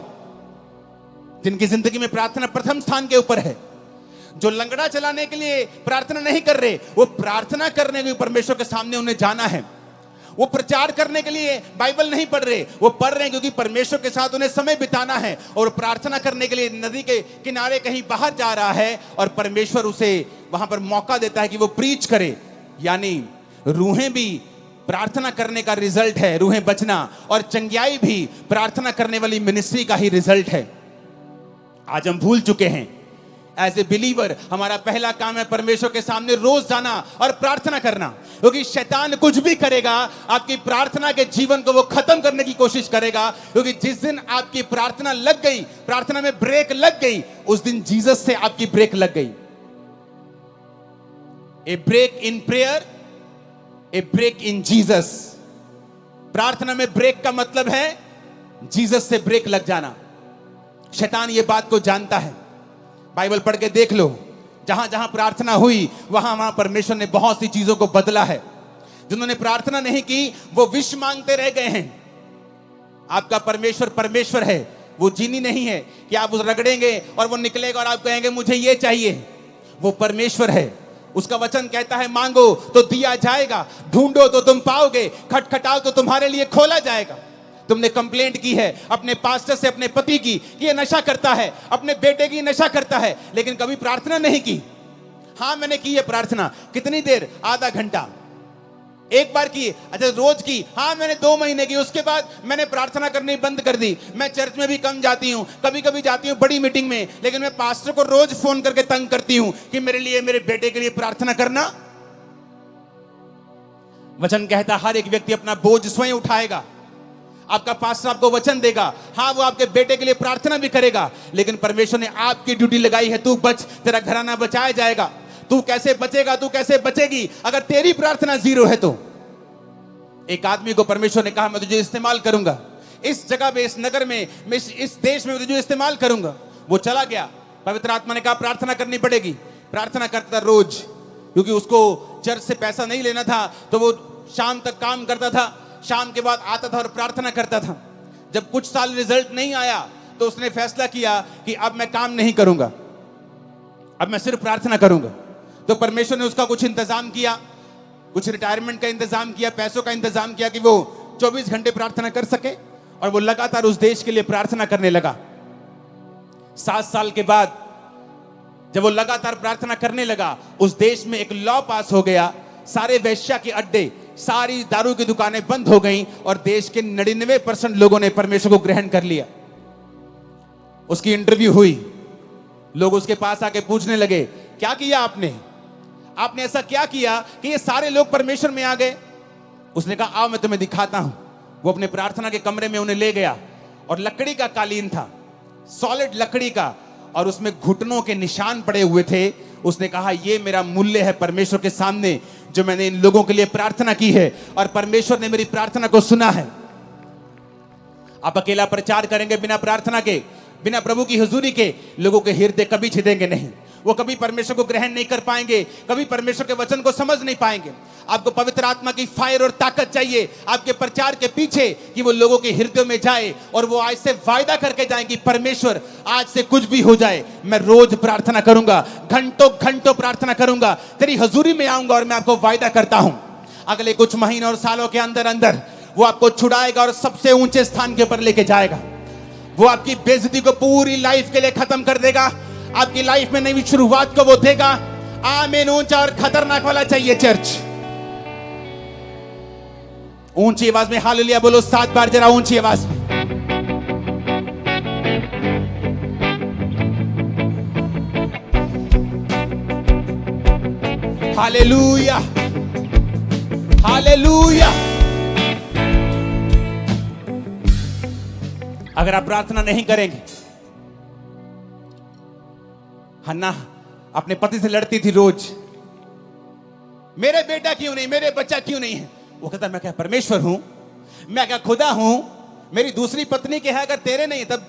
जिनकी जिंदगी में प्रार्थना प्रथम स्थान के ऊपर है। जो लंगड़ा चलाने के लिए प्रार्थना नहीं कर रहे, वो प्रार्थना करने के परमेश्वर के सामने उन्हें जाना है। वो प्रचार करने के लिए बाइबल नहीं पढ़ रहे, वो पढ़ रहे हैं क्योंकि परमेश्वर के साथ उन्हें समय बिताना है। और प्रार्थना करने के लिए नदी के किनारे कहीं बाहर जा रहा है, और परमेश्वर उसे वहां पर मौका देता है कि वो प्रीच करे। यानी रूहें भी प्रार्थना करने का रिजल्ट है, रूहें बचना, और चंगाई भी प्रार्थना करने वाली मिनिस्ट्री का ही रिजल्ट है। आज हम भूल चुके हैं। एज ए बिलीवर हमारा पहला काम है परमेश्वर के सामने रोज जाना और प्रार्थना करना, क्योंकि शैतान कुछ भी करेगा, आपकी प्रार्थना के जीवन को वो खत्म करने की कोशिश करेगा। क्योंकि जिस दिन आपकी प्रार्थना लग गई, प्रार्थना में ब्रेक लग गई, उस दिन जीसस से आपकी ब्रेक लग गई। A break in prayer, a break in Jesus. प्रार्थना में ब्रेक का मतलब है जीसस से ब्रेक लग जाना। शैतान ये बात को जानता है। बाइबल पढ़ के देख लो, जहां जहां प्रार्थना हुई वहां वहां परमेश्वर ने बहुत सी चीजों को बदला है। जिन्होंने प्रार्थना नहीं की वो विष मांगते रह गए हैं। आपका परमेश्वर परमेश्वर है, वो जीनी नहीं है कि आप उस रगड़ेंगे और वो निकलेगा और आप कहेंगे मुझे ये चाहिए। वो परमेश्वर है, उसका वचन कहता है मांगो तो दिया जाएगा, ढूंढो तो तुम पाओगे, खटखटाओ तो तुम्हारे लिए खोला जाएगा। तुमने कंप्लेंट की है अपने पास्टर से, अपने पति की, कि ये नशा करता है, अपने बेटे की नशा करता है, लेकिन कभी प्रार्थना नहीं की। हाँ मैंने की है प्रार्थना। कितनी देर? आधा घंटा। एक बार की? अच्छा रोज की? हाँ मैंने 2 महीने की। उसके बाद मैंने प्रार्थना करनी बंद कर दी। मैं चर्च में भी कम जाती हूँ, कभी कभी जाती हूँ बड़ी मीटिंग में, लेकिन मैं पास्टर को रोज फोन करके तंग करती हूँ कि मेरे लिए, मेरे बेटे के लिए प्रार्थना करना। वचन कहता हर एक व्यक्ति अपना बोझ स्वयं उठाएगा। आपका पास्टर आपको वचन देगा, हाँ वो आपके बेटे के लिए प्रार्थना भी करेगा, लेकिन परमेश्वर ने आपकी ड्यूटी लगाई है, तू बच, तेरा घराना बचाया जाएगा। तू कैसे बचेगा, तू कैसे बचेगी अगर तेरी प्रार्थना जीरो है तो? एक आदमी को परमेश्वर ने कहा मैं तुझे इस्तेमाल करूंगा, इस जगह पे, इस नगर में, इस देश में तुझे इस्तेमाल करूंगा। वो चला गया। पवित्र आत्मा ने कहा प्रार्थना करनी पड़ेगी। प्रार्थना करता था रोज, क्योंकि उसको चर्च से पैसा नहीं लेना था, तो वो शाम तक काम करता था, शाम के बाद आता था और प्रार्थना करता था। जब कुछ साल रिजल्ट नहीं आया तो उसने फैसला किया कि अब मैं काम नहीं करूंगा, अब मैं सिर्फ प्रार्थना करूंगा। तो परमेश्वर ने उसका कुछ इंतजाम किया, कुछ रिटायरमेंट का इंतजाम किया, पैसों का इंतजाम किया कि वो 24 घंटे प्रार्थना कर सके, और वो लगातार उस देश के लिए प्रार्थना करने लगा। 7 साल के बाद जब वो लगातार प्रार्थना करने लगा, उस देश में एक लॉ पास हो गया, सारे वेश्या के अड्डे, सारी दारू की दुकानें बंद हो गईं, और देश के 99% लोगों ने परमेश्वर को ग्रहण कर लिया। उसकी इंटरव्यू हुई, लोग उसके पास आके पूछने लगे क्या किया आपने, आपने ऐसा क्या किया कि ये सारे लोग परमेश्वर में आ गए? उसने कहा आओ मैं तुम्हें दिखाता हूं। वो अपने प्रार्थना के कमरे में उन्हें ले गया, और लकड़ी का कालीन था, सॉलिड लकड़ी का, और उसमें घुटनों के निशान पड़े हुए थे। उसने कहा ये मेरा मूल्य है परमेश्वर के सामने, जो मैंने इन लोगों के लिए प्रार्थना की है, और परमेश्वर ने मेरी प्रार्थना को सुना है। आप अकेला प्रचार करेंगे बिना प्रार्थना के, बिना प्रभु की हुजूरी के, लोगों के हृदय कभी छिदेंगे नहीं। वो कभी परमेश्वर को ग्रहण नहीं कर पाएंगे, कभी परमेश्वर के वचन को समझ नहीं पाएंगे। आपको पवित्र आत्मा की फायर और ताकत चाहिए आपके प्रचार के पीछे, कि वो लोगों के हृदयों में जाए, और वो आज से वायदा करके जाए कि परमेश्वर आज से कुछ भी हो जाए, मैं रोज प्रार्थना करूंगा, घंटों घंटों प्रार्थना करूंगा, तेरी हजूरी में आऊंगा, और मैं आपको वायदा करता हूं अगले कुछ महीनों और सालों के अंदर अंदर वो आपको छुड़ाएगा और सबसे ऊंचे स्थान के ऊपर लेके जाएगा। वो आपकी बेइज्जती को पूरी लाइफ के लिए खत्म कर देगा। आपकी लाइफ में नई शुरुआत को वो देगा। आमीन। ऊंचा और खतरनाक वाला चाहिए चर्च। ऊंची आवाज में हालेलुया बोलो 7 बार, जरा ऊंची आवाज में। Hallelujah, hallelujah. अगर आप प्रार्थना नहीं करेंगे, हन्ना अपने पति से लड़ती थी रोज, मेरे बेटा क्यों नहीं, मेरे बच्चा क्यों नहीं है। वो कहता मैं क्या परमेश्वर हूं, मैं क्या खुदा हूं, मेरी दूसरी पत्नी के है, अगर तेरे नहीं, तब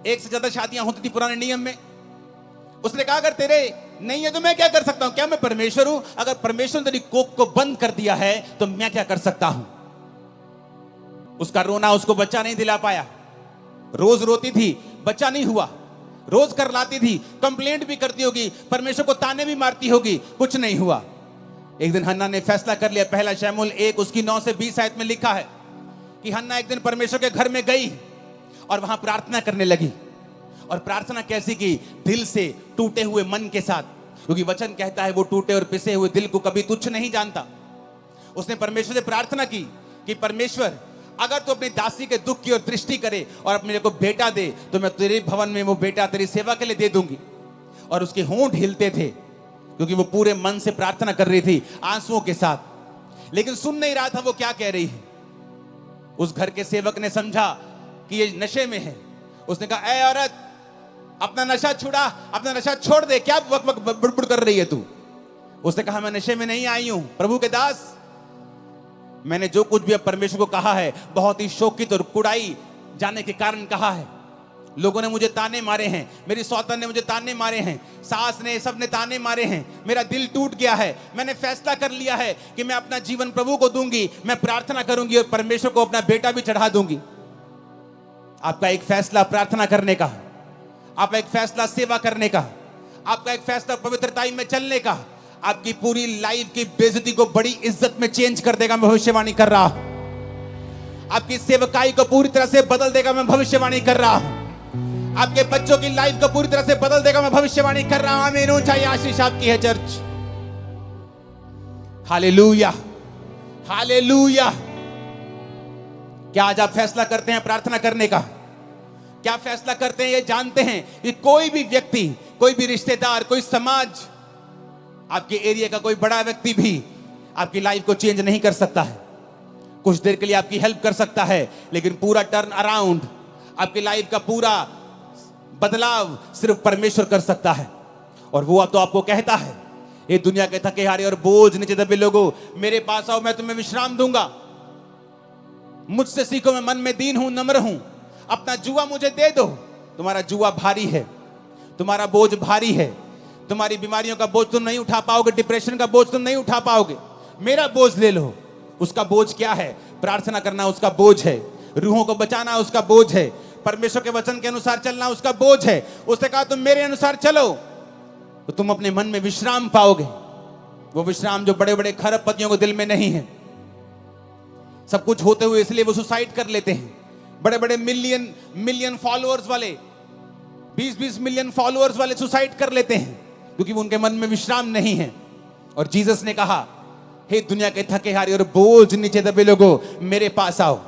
1 से ज्यादा शादियां होती थी पुराने नियम में। उसने कहा अगर तेरे नहीं है तो मैं क्या कर सकता हूं, क्या मैं परमेश्वर हूं? अगर परमेश्वर ने तेरी कोख को बंद कर दिया है तो मैं क्या कर सकता हूं। उसका रोना उसको बच्चा नहीं दिला पाया। रोज रोती थी, बच्चा नहीं हुआ। रोज कर लाती थी, कंप्लेंट भी करती होगी, परमेश्वर को ताने भी मारती होगी, कुछ नहीं हुआ। एक दिन हन्ना ने फैसला कर लिया। पहला शमूएल 1 उसकी 9 से 20 आयत में लिखा है कि हन्ना एक दिन परमेश्वर के घर में गई और वहां प्रार्थना करने लगी। और प्रार्थना कैसी की? दिल से, टूटे हुए मन के साथ, क्योंकि वचन कहता है वो टूटे और पिसे हुए दिल को कभी तुच्छ नहीं जानता। उसने परमेश्वर से प्रार्थना की कि परमेश्वर अगर तू अपनी दासी के दुख की ओर दृष्टि करे और मेरे को बेटा दे, तो मैं तेरे भवन में वो बेटा तेरी सेवा के लिए दे दूंगी। और उसके होंठ हिलते थे, क्योंकि वो पूरे मन से प्रार्थना कर रही थी, आंसुओं के साथ। लेकिन सुन नहीं रहा था वो क्या कह रही है। उस घर के सेवक ने समझा कि ये नशे में है। उसने कहा ए औरत, अपना नशा छुड़ा, अपना नशा छोड़ दे, क्या वक वक बुड़बुड़ कर रही है तू। उसने कहा मैं नशे में नहीं आई हूं प्रभु के दास, मैंने जो कुछ भी अब परमेश्वर को कहा है बहुत ही शोकित और कुड़ाई जाने के कारण कहा है। लोगों ने मुझे ताने मारे हैं, मेरी सौतन ने मुझे ताने मारे हैं, सास ने, सब ने ताने मारे हैं, मेरा दिल टूट गया है। मैंने फैसला कर लिया है कि मैं अपना जीवन प्रभु को दूंगी, मैं प्रार्थना करूंगी और परमेश्वर को अपना बेटा भी चढ़ा दूंगी। आपका एक फैसला प्रार्थना करने का, आपका एक फैसला सेवा करने का, आपका एक फैसला पवित्रताई में चलने का, आपकी पूरी लाइफ की बेइज्जती को बड़ी इज्जत में चेंज कर देगा। मैं भविष्यवाणी कर रहा हूं। आपकी सेवकाई को पूरी तरह से बदल देगा, मैं भविष्यवाणी कर रहा हूं। आपके बच्चों की लाइफ को पूरी तरह से बदल देगा, मैं भविष्यवाणी कर रहा हूं। आमीन। ऊंचाई आशीष आपकी है चर्च। Hallelujah, hallelujah. क्या आज आप फैसला करते हैं प्रार्थना करने का? क्या फैसला करते हैं? ये जानते हैं कि कोई भी व्यक्ति, कोई भी रिश्तेदार, कोई समाज, आपके एरिया का कोई बड़ा व्यक्ति भी आपकी लाइफ को चेंज नहीं कर सकता है। कुछ देर के लिए आपकी हेल्प कर सकता है, लेकिन पूरा टर्न अराउंड, आपकी लाइफ का पूरा बदलाव सिर्फ परमेश्वर कर सकता है। और वो तो आपको कहता है, ये दुनिया के थके हारे और बोझ नीचे दबे लोगों, मेरे पास आओ, मैं तुम्हें विश्राम दूंगा। मुझसे सीखो, मैं मन में दीन हूं, नम्र हूं। अपना जुआ मुझे दे दो। तुम्हारा जुआ भारी है, तुम्हारा बोझ भारी है, तुम्हारी बीमारियों का बोझ तुम नहीं उठा पाओगे, डिप्रेशन का बोझ तुम नहीं उठा पाओगे। मेरा बोझ ले लो। उसका बोझ क्या है? प्रार्थना करना उसका बोझ है, रूहों को बचाना उसका बोझ है, परमेश्वर के वचन के अनुसार चलना उसका बोझ है। उसने कहा तुम मेरे अनुसार चलो तो तुम अपने मन में विश्राम पाओगे। वो विश्राम जो बड़े बड़े खरबपतियों को दिल में नहीं है। सब कुछ होते हुए इसलिए वो सुसाइड कर लेते हैं। बड़े बड़े मिलियन फॉलोअर्स वाले, 20 मिलियन फॉलोअर्स वाले सुसाइड कर लेते हैं क्योंकि उनके मन में विश्राम नहीं है। और जीसस ने कहा, हे दुनिया के थके हारे और बोझ नीचे दबे लोगों, मेरे पास आओ,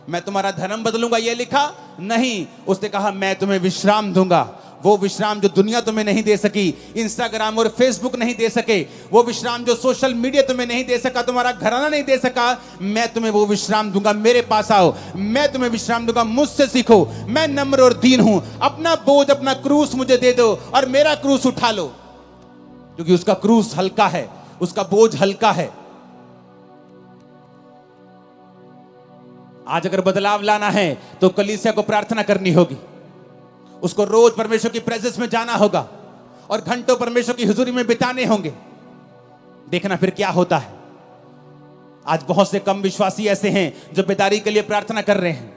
मैं तुम्हारा धर्म बदलूंगा। ये लिखा नहीं, उसने कहा मैं तुम्हें विश्राम दूंगा। वो विश्राम जो दुनिया तुम्हें नहीं दे सकी, इंस्टाग्राम और फेसबुक नहीं दे सके, वो विश्राम जो सोशल मीडिया तुम्हें नहीं दे सका, तुम्हारा घराना नहीं दे सका, मैं तुम्हें वो विश्राम दूंगा। मेरे पास आओ, मैं तुम्हें विश्राम दूंगा। मुझसे सीखो, मैं नम्र और दीन हूं। अपना बोझ, अपना क्रूस मुझे दे दो और मेरा क्रूस उठा लो, क्योंकि उसका क्रूस हल्का है, उसका बोझ हल्का है। आज अगर बदलाव लाना है तो कलीसिया को प्रार्थना करनी होगी। उसको रोज परमेश्वर की प्रेजेंस में जाना होगा और घंटों परमेश्वर की हुजूरी में बिताने होंगे। देखना फिर क्या होता है। आज बहुत से कम विश्वासी ऐसे हैं जो बेदारी के लिए प्रार्थना कर रहे हैं।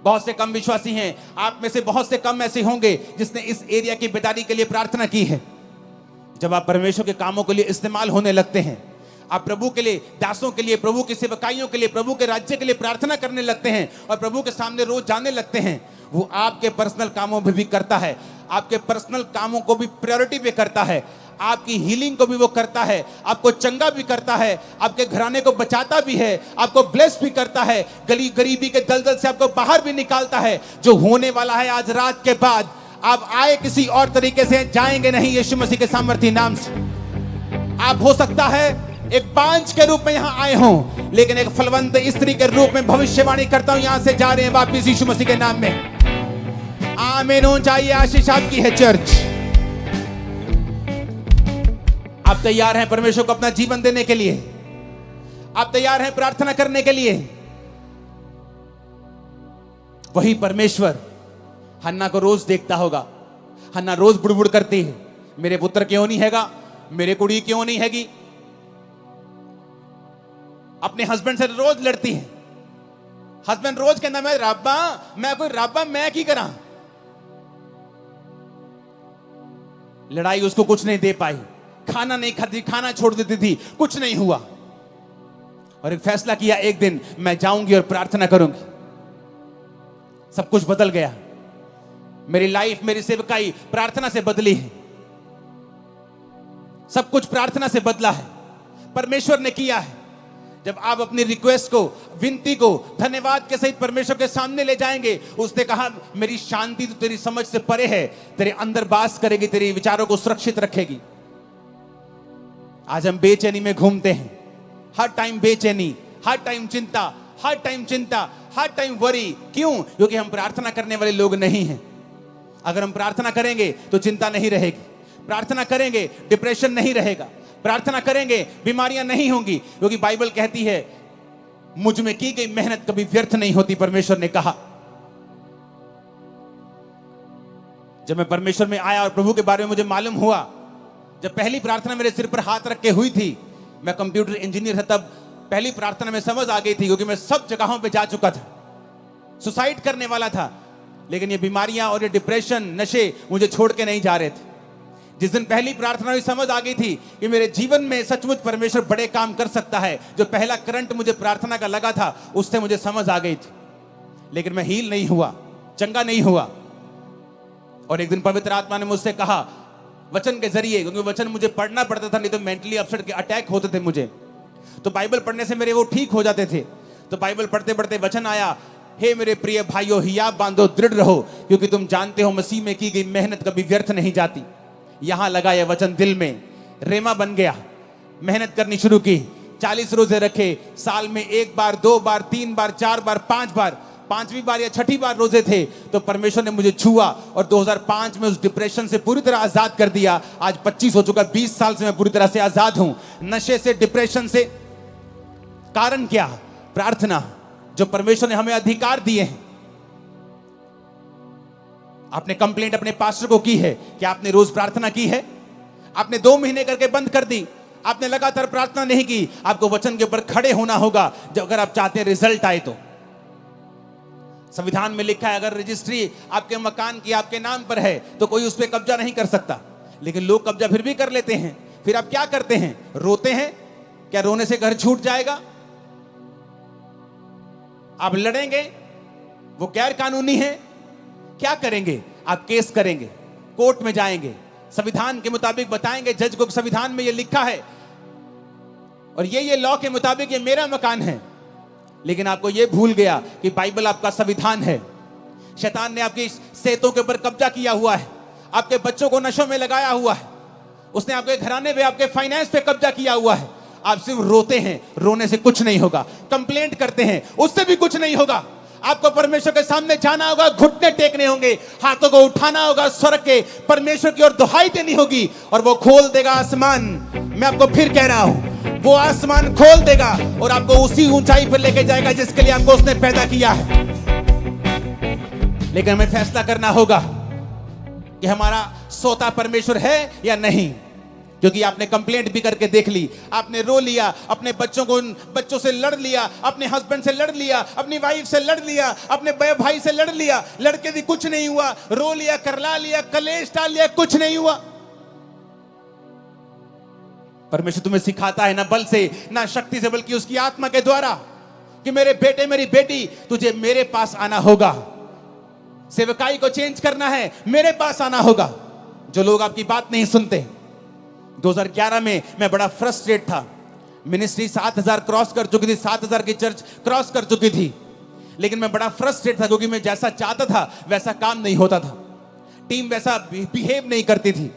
बहुत से कम विश्वासी हैं, आप में से बहुत से कम ऐसे होंगे जिसने इस एरिया की बेदारी के लिए प्रार्थना की है। जब आप परमेश्वर के कामों के लिए इस्तेमाल होने लगते हैं, आप प्रभु के लिए, दासों के लिए, प्रभु की सेवकाइयों के लिए, प्रभु के राज्य के लिए प्रार्थना करने लगते हैं और प्रभु के सामने रोज जाने लगते हैं, वो आपके पर्सनल कामों में भी करता है। आपके पर्सनल कामों को भी प्रायोरिटी पे करता है। आपकी हीलिंग को भी वो करता है, आपको चंगा भी करता है, आपके घराने को बचाता भी है, आपको ब्लेस भी करता है, गरीबी के दलदल से आपको बाहर भी निकालता है। जो होने वाला है आज रात के बाद, आप आए किसी और तरीके से, जाएंगे नहीं यीशु मसीह के सामर्थी नाम से। आप हो सकता है एक बांझ के रूप में यहां आए हों, लेकिन एक फलवंत स्त्री के रूप में भविष्यवाणी करता हूं, यहां से जा रहे हैं वापिस यीशु मसीह के नाम में। आमीन। चाहिए आशीष आपकी है चर्च। आप तैयार हैं परमेश्वर को अपना जीवन देने के लिए? आप तैयार हैं प्रार्थना करने के लिए? वही परमेश्वर हन्ना को रोज देखता होगा। हन्ना रोज बुड़बुड़ करती है, मेरे पुत्र क्यों नहीं हैगा, मेरे कुड़ी क्यों नहीं हैगी। अपने हस्बैंड से रोज लड़ती है। हस्बैंड रोज कहना, मैं रब्बा, मैं कोई रब्बा, मैं की करा। लड़ाई उसको कुछ नहीं दे पाई, खाना नहीं खाती, खाना छोड़ देती थी, कुछ नहीं हुआ। और एक फैसला किया, एक दिन मैं जाऊंगी और प्रार्थना करूंगी। सब कुछ बदल गया। मेरी लाइफ, मेरी सेवकाई प्रार्थना से बदली है। सब कुछ प्रार्थना से बदला है, परमेश्वर ने किया है। जब आप अपनी रिक्वेस्ट को, विनती को धन्यवाद के सहित परमेश्वर के सामने ले जाएंगे, उसने कहा मेरी शांति तो तेरी समझ से परे है, तेरे अंदर वास करेगी, तेरे विचारों को सुरक्षित रखेगी। आज हम बेचैनी में घूमते हैं, हर टाइम बेचैनी, हर टाइम चिंता, हर टाइम चिंता, हर टाइम वरी। क्यों? क्योंकि हम प्रार्थना करने वाले लोग नहीं हैं। अगर हम प्रार्थना करेंगे तो चिंता नहीं रहेगी, प्रार्थना करेंगे डिप्रेशन नहीं रहेगा, प्रार्थना करेंगे बीमारियां नहीं होंगी, क्योंकि बाइबल कहती है मुझ में की गई मेहनत कभी व्यर्थ नहीं होती, परमेश्वर ने कहा। जब मैं परमेश्वर में आया और प्रभु के बारे में मुझे मालूम हुआ, जब पहली प्रार्थना मेरे सिर पर हाथ रख के हुई थी, मैं कंप्यूटर इंजीनियर था, तब पहली प्रार्थना में समझ आ गई थी, क्योंकि मैं सब जगहों पे जा चुका था, सुसाइड करने वाला था, लेकिन ये बीमारियां और ये डिप्रेशन, नशे मुझे छोड़ के नहीं जा रहे थे। जिस दिन पहली प्रार्थना में समझ आ गई थी कि मेरे जीवन में सचमुच परमेश्वर बड़े काम कर सकता है, जो पहला करंट मुझे प्रार्थना का लगा था, उससे मुझे समझ आ गई थी लेकिन मैं हील नहीं हुआ, चंगा नहीं हुआ। और एक दिन पवित्र आत्मा ने मुझसे कहा वचन के जरिए, क्योंकि वचन मुझे पढ़ना पड़ता था, नहीं तो मेंटली अपसेट के अटैक होते थे मुझे, तो बाइबल पढ़ने से मेरे वो ठीक हो जाते थे। तो बाइबल पढ़ते पढ़ते वचन आया, हे मेरे प्रिय भाइयों, हियाव बांधो, दृढ़ रहो, क्योंकि तुम जानते हो मसीह में की गई मेहनत कभी व्यर्थ नहीं जाती। यहां लगा यह वचन दिल में, रेमा बन गया, मेहनत करनी शुरू की, 40 रोजे रखे, साल में 1 बार, 2 बार, 3 बार, 4 बार, 5 बार, 5वीं बार या 6ठी बार रोजे थे तो परमेश्वर ने मुझे छुआ और 2005 में उस डिप्रेशन से पूरी तरह आजाद कर दिया। आज 25 हो चुका, 20 साल से मैं पूरी तरह से आजाद हूं, नशे से, डिप्रेशन से। कारण क्या? प्रार्थना, जो परमेश्वर ने हमें अधिकार दिए हैं। आपने कंप्लेंट अपने पास्टर को की है कि आपने रोज प्रार्थना की है? आपने 2 महीने करके बंद कर दी, आपने लगातार प्रार्थना नहीं की। आपको वचन के ऊपर खड़े होना होगा जब अगर आप चाहते हैं रिजल्ट आए तो। संविधान में लिखा है अगर रजिस्ट्री आपके मकान की आपके नाम पर है तो कोई उस पर कब्जा नहीं कर सकता, लेकिन लोग कब्जा फिर भी कर लेते हैं। फिर आप क्या करते हैं? रोते हैं। क्या रोने से घर छूट जाएगा? आप लड़ेंगे, वो गैर कानूनी है। क्या करेंगे? आप केस करेंगे, कोर्ट में जाएंगे, संविधान के मुताबिक बताएंगे जज को संविधान में ये लिखा है और ये लॉ के मुताबिक ये मेरा मकान है। लेकिन आपको ये भूल गया कि बाइबल आपका संविधान है। शैतान ने आपकी सेहतों के ऊपर कब्जा किया हुआ है, आपके बच्चों को नशों में लगाया हुआ है, उसने आपके घराने पे, आपके फाइनेंस पे कब्जा किया हुआ है। आप सिर्फ रोते हैं, रोने से कुछ नहीं होगा। कंप्लेंट करते हैं, उससे भी कुछ नहीं होगा। आपको परमेश्वर के सामने जाना होगा, घुटने टेकने होंगे, हाथों को उठाना होगा, स्वर्ग के परमेश्वर की ओर दुहाई देनी होगी और वो खोल देगा आसमान। मैं आपको फिर कह रहा हूं, वो आसमान खोल देगा और आपको उसी ऊंचाई पर लेके जाएगा जिसके लिए आपको उसने पैदा किया है। लेकिन हमें फैसला करना होगा कि हमारा सोता परमेश्वर है या नहीं। क्योंकि आपने कंप्लेंट भी करके देख ली, आपने रो लिया, अपने बच्चों से लड़ लिया, अपने हस्बैंड से लड़ लिया, अपनी वाइफ से लड़ लिया, अपने भाई से लड़ लिया, लड़के भी कुछ नहीं हुआ, रो लिया, करला लिया, कलेश डाल लिया, कुछ नहीं हुआ। परमेश्वर तुम्हें सिखाता है ना बल से, ना शक्ति से, बल्कि उसकी आत्मा के द्वारा कि मेरे बेटे, मेरी बेटी, तुझे मेरे पास आना होगा। सेवकाई को चेंज करना है, मेरे पास आना होगा। जो लोग आपकी बात नहीं सुनते। 2011 में मैं बड़ा फ्रस्ट्रेट था। मिनिस्ट्री 7000 क्रॉस कर चुकी थी, 7000 की चर्च क्रॉस कर चुकी थी, लेकिन मैं बड़ा फ्रस्ट्रेट था क्योंकि मैं जैसा चाहता था वैसा काम नहीं होता था, टीम वैसा बिहेव नहीं करती थी।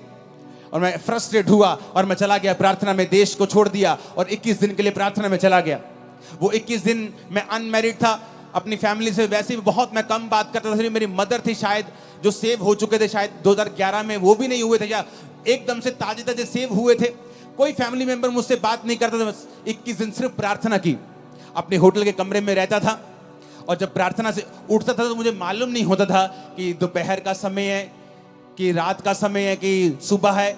और मैं फ्रस्ट्रेट हुआ और मैं चला गया प्रार्थना में, देश को छोड़ दिया और 21 दिन के लिए प्रार्थना में चला गया। वो 21 दिन मैं अनमैरिड था, अपनी फैमिली से वैसे भी बहुत मैं कम बात करता था। मेरी मदर थी शायद, जो सेव हो चुके थे शायद 2011 में, वो भी नहीं हुए थे या एकदम से ताजे ताजे सेव हुए थे। कोई फैमिली मेंबर मुझसे बात नहीं करता था। बस 21 दिन सिर्फ प्रार्थना की। अपने होटल के कमरे में रहता था और जब प्रार्थना से उठता था तो मुझे मालूम नहीं होता था कि दोपहर का समय है कि रात का समय है कि सुबह है।